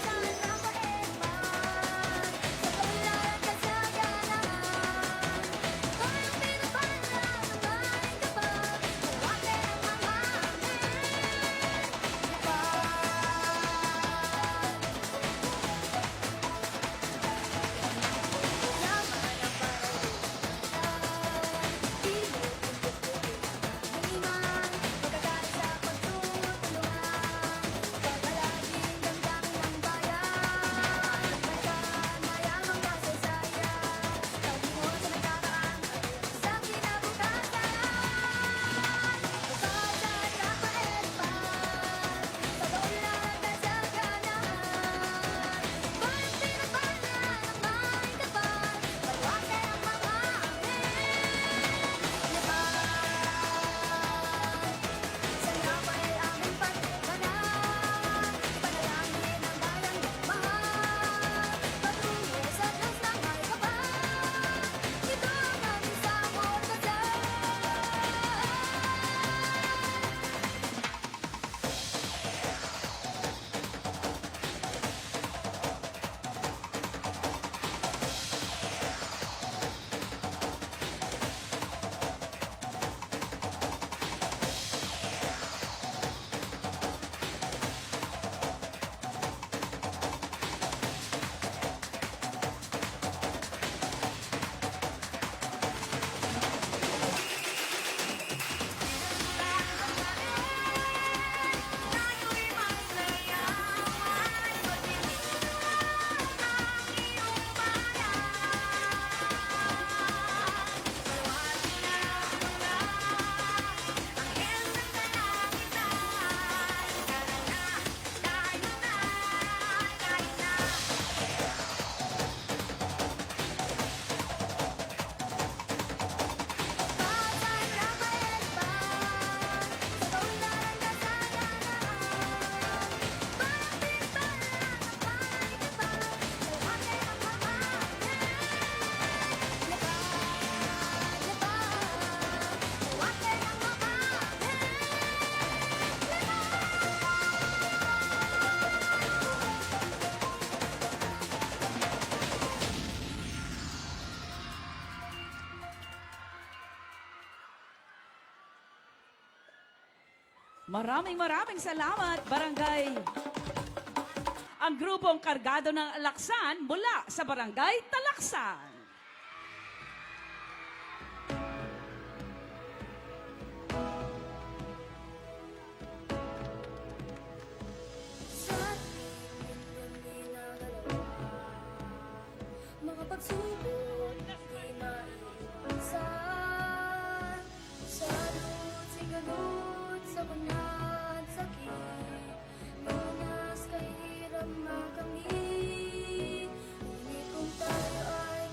Saan ang paheman, sa kaulan at kasaganan, tayong pinapalang ng bahay kapag malwake ang mga yaman ang paraisan, tibok ng iman, magagaling sa pagtutulungan, paglalaging damdamin ng bayan, bansa, mayamang kasaysayan, pag-ingon sa nakaraan, sa kinabukasan. Pagkat napaelpan, sa kaulan at kasaganan, bayang pinagbalan ng may kapal, malwake ang mga sa napay aming pagbalan, panalangin ang bayan magmahal, patungo sa Diyos na may kapal, ito ang aming samot kasal. Tayo'y masaya, ay pag-ibig ang iyong bayan. Maluwag na mula, anghel ng kalangitan, tara na, tayo na, tayo na. Pagkat napaelpan, sa kaulan at kasaganan, bayang pinagbalan ng may kapal, malwake ang mga malwake ang mga Maraming salamat, Barangay. Ang grupong kargado ng Alaksan mula sa Barangay Talaksan. Sa tingin ko'y nagalaw, mga pagsubok di maiwasan. Salud, sigalud sa kunat sakit, lunas kay hirap makamit. Ngunit kung tayo ay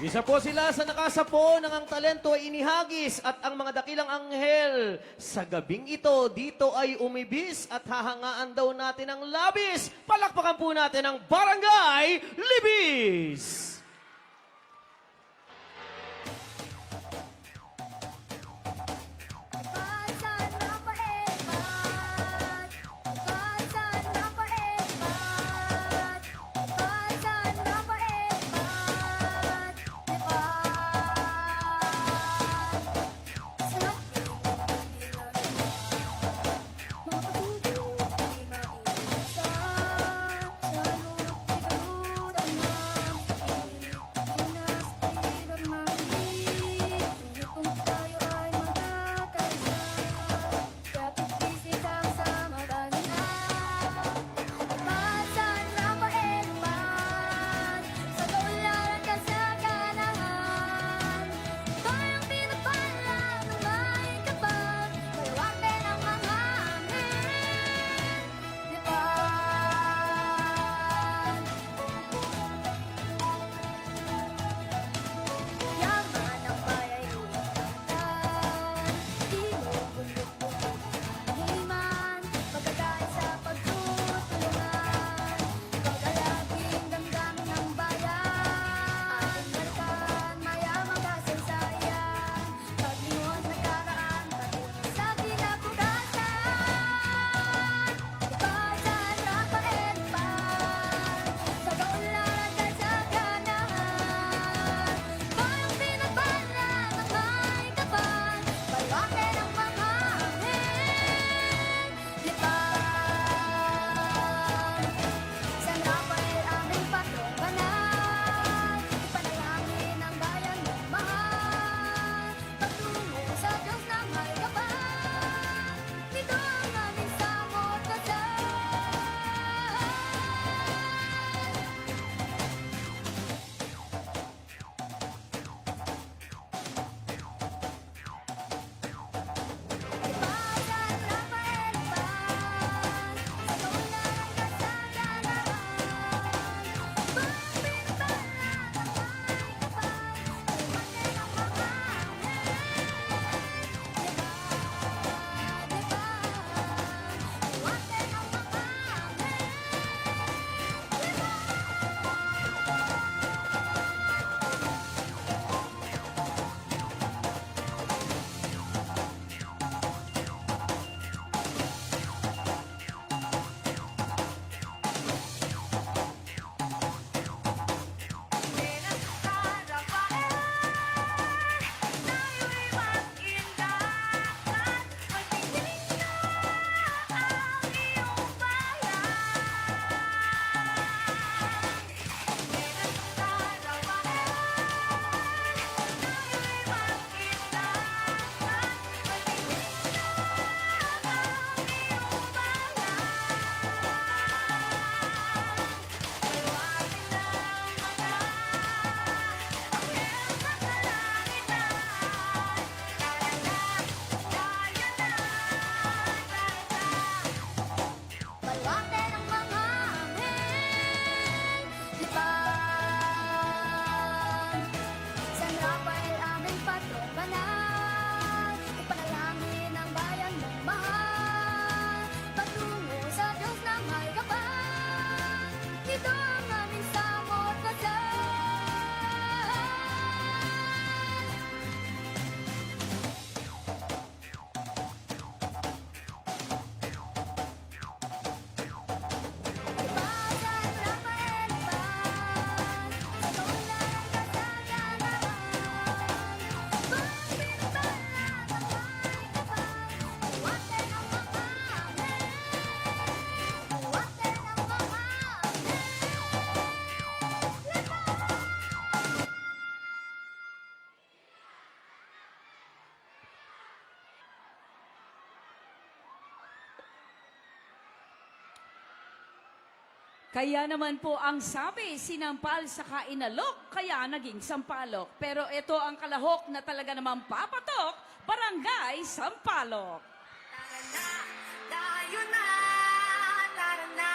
Isa po sila sa nakasapo ng ang talento ay inihagis at ang mga dakilang anghel. Sa gabing ito, dito ay umibis at hahangaan daw natin ang labis. Palakpakan po natin ang Barangay Libis! Pagkasan na paebat, pagkasan na paebat, pagkasan na paebat, sa mapatuloy di maiisa, sa loob ikalutan Pinas hirap mahirap, kung tayo ay magkakaisa, kapit bisitang sa matalingan. Pagkasan na paebat, sa kaularan kasaganahan, tayong pinagpala ng may kapal, palawakin ang mga hangin, yaman ang bayay ulitan, di mo bundok-bundok himan, magkakain sa pagtutulungan, pag-alaging damdamin ng bayan, ating balikan mayamang kasaysayan, paglingon sa karaan, paglingon sa kinabukasan. Pagkasan na paebat, sa kaularan kasaganahan, tayong pinagpala ng may kapal, palawakin ang mga hangin, lipan. San Rafael aming patrong banal, ipanalangin ang bayan ng mahal, patungo sa Diyos na may kapal, dito ang aming samot kasal. Pagkasan na paebat, sa kaularan kasaganahan, tayong pinagpala ng may kapal, palawakin ang mga hangin, palawakin ang mga palawakin ang mga hangin, lipan. San Rafael aming patrong banal, ipanalangin ang bayan ng mahal, patungo sa Diyos na may kapal, dito ang aming samot kasal. Pagkasan na paebat, sa kaularan kasaganahan, tayong pinagpala ng may kapal, palawakin ang mga hangin, palawakin ang mga hangin. Kaya naman po ang sabi, sinampal sa kainalok, kaya naging sampalok. Pero ito ang kalahok na talaga namang papatok, Barangay Sampalok. Tara na, tayo na, tara na.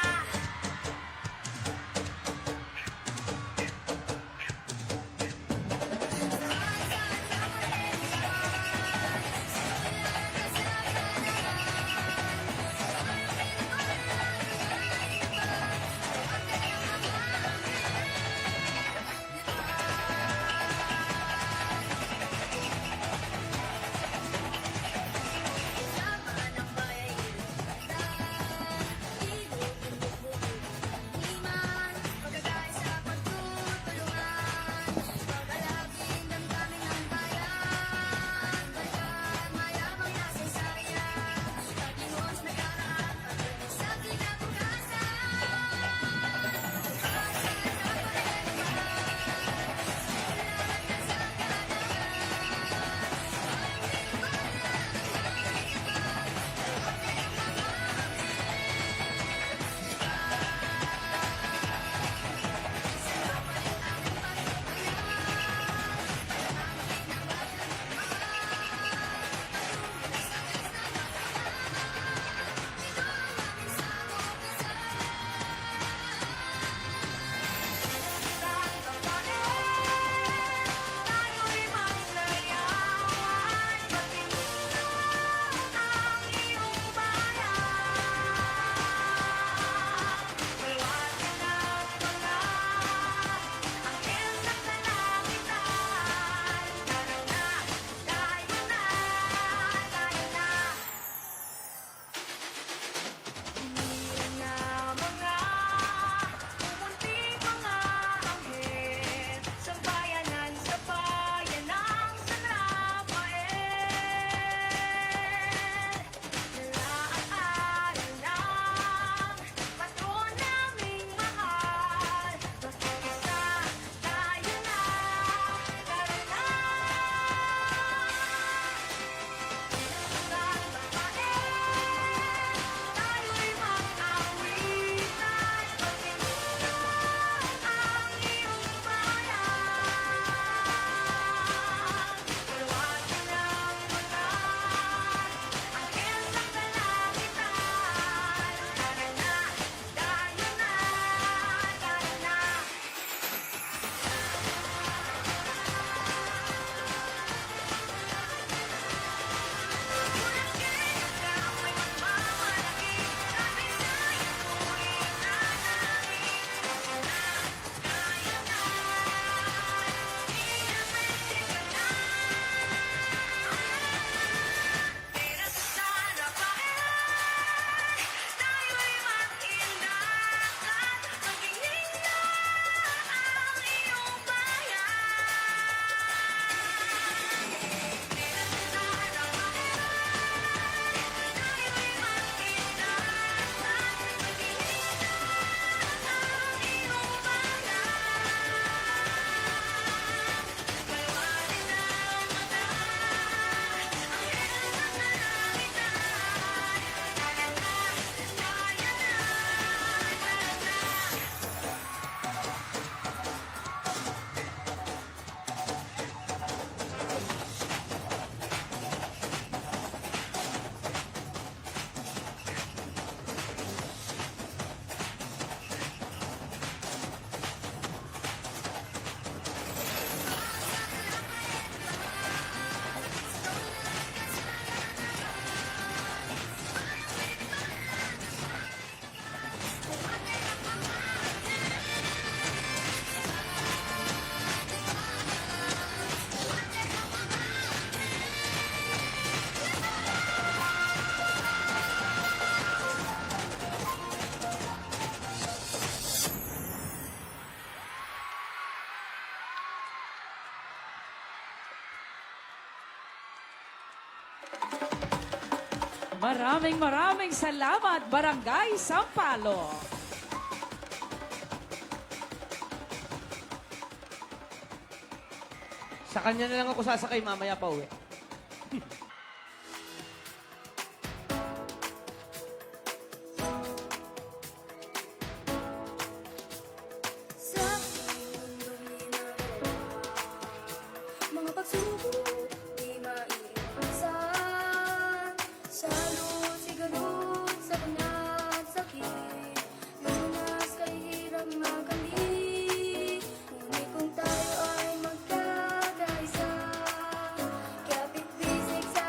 Maraming salamat, Barangay Sampalo. Sa kanya na lang ako sasakay mamaya pa uwi. Sa mundong minararapat, mga pagsubok di maiiwasan. Salot, sigalot, sa banat, sakit, lunas, kahirap, magali. Ngunit kung tayo ay magkakaisa, kapit bisig sa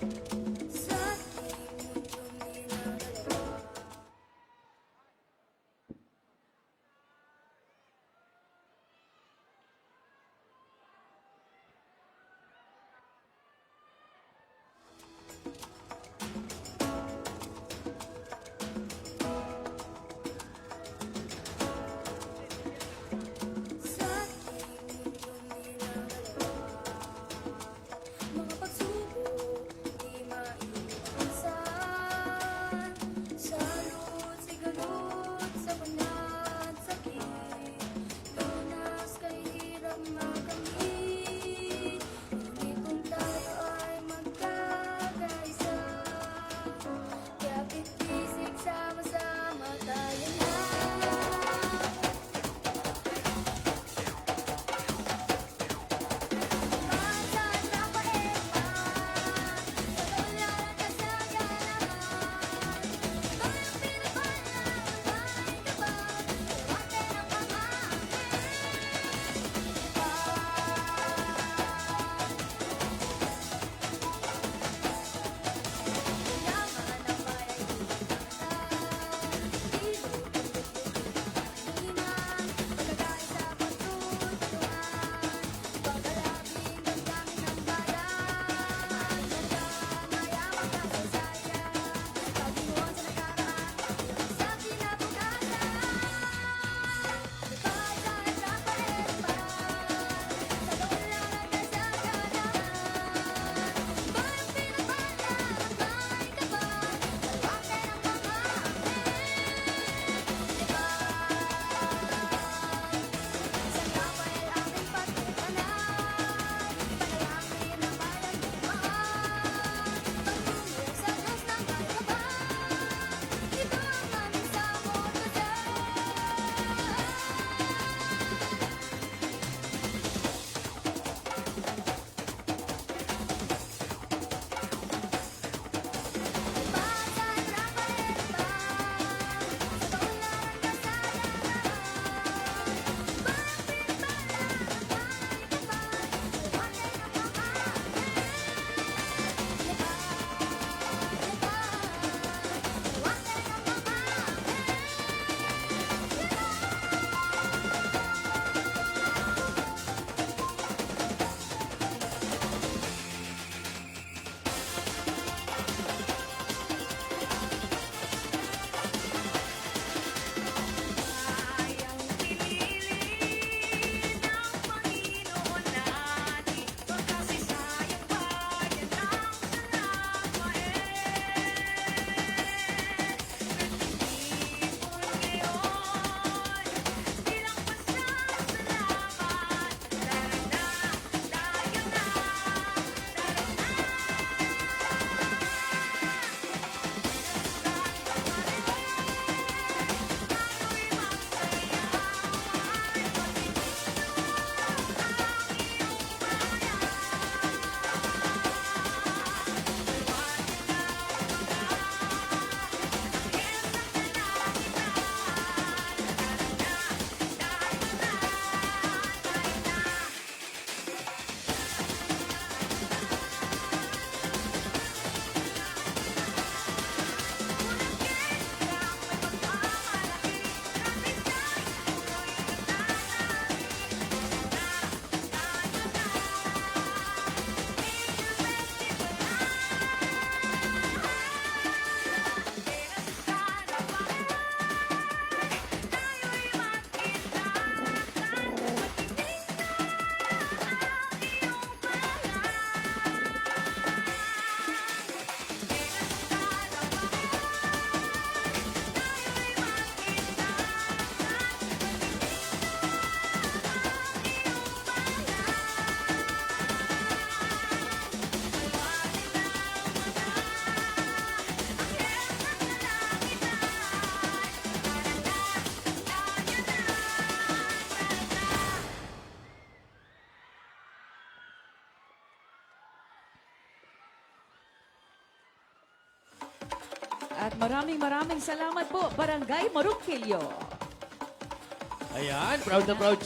Sa ating mundong dinadalawa. Sa ating mundong dinadalawa. Mga pagsubok di maiwasan. Salud, sigalot, sabanat, sakit. Lunas kay hirap makamit. Ngunit kung tayo ay magkakaisa, kaya pitisig sama-sama tayo na. Minsan ang paeman, sa kawalan kasaganahan. Bayang pinapalang, may kapal, wate ng Yaman ang bayang inuman, pagkakain sa pagtutuan, pagkalabing damdamin ng bayan, mayamang kasaysayan, pagdinuan sa nakaraan, sa kinabukasan. Pagkakain sa parepan, sa kawalan kasaganahan, bayang pinapalang, may kapal, wate ng San Rafael aming pagtutunan, panalangin ang bayan ng mahal, pagtungo sa Diyos ng may kapal, ito ang aming samot-tasan. San Rafael sa kawalan kasaganahan, bayang pinapalang, may kapal, wate ng Bayang pinili ng Panginoon natin, pagkasisayang bayan ng San Rafael. Nagtitipon ngayon, bilang pasasalamat. Tara na, tayo na, tara na. At maraming salamat po, Barangay Marukilyo. Ayan, proud na proud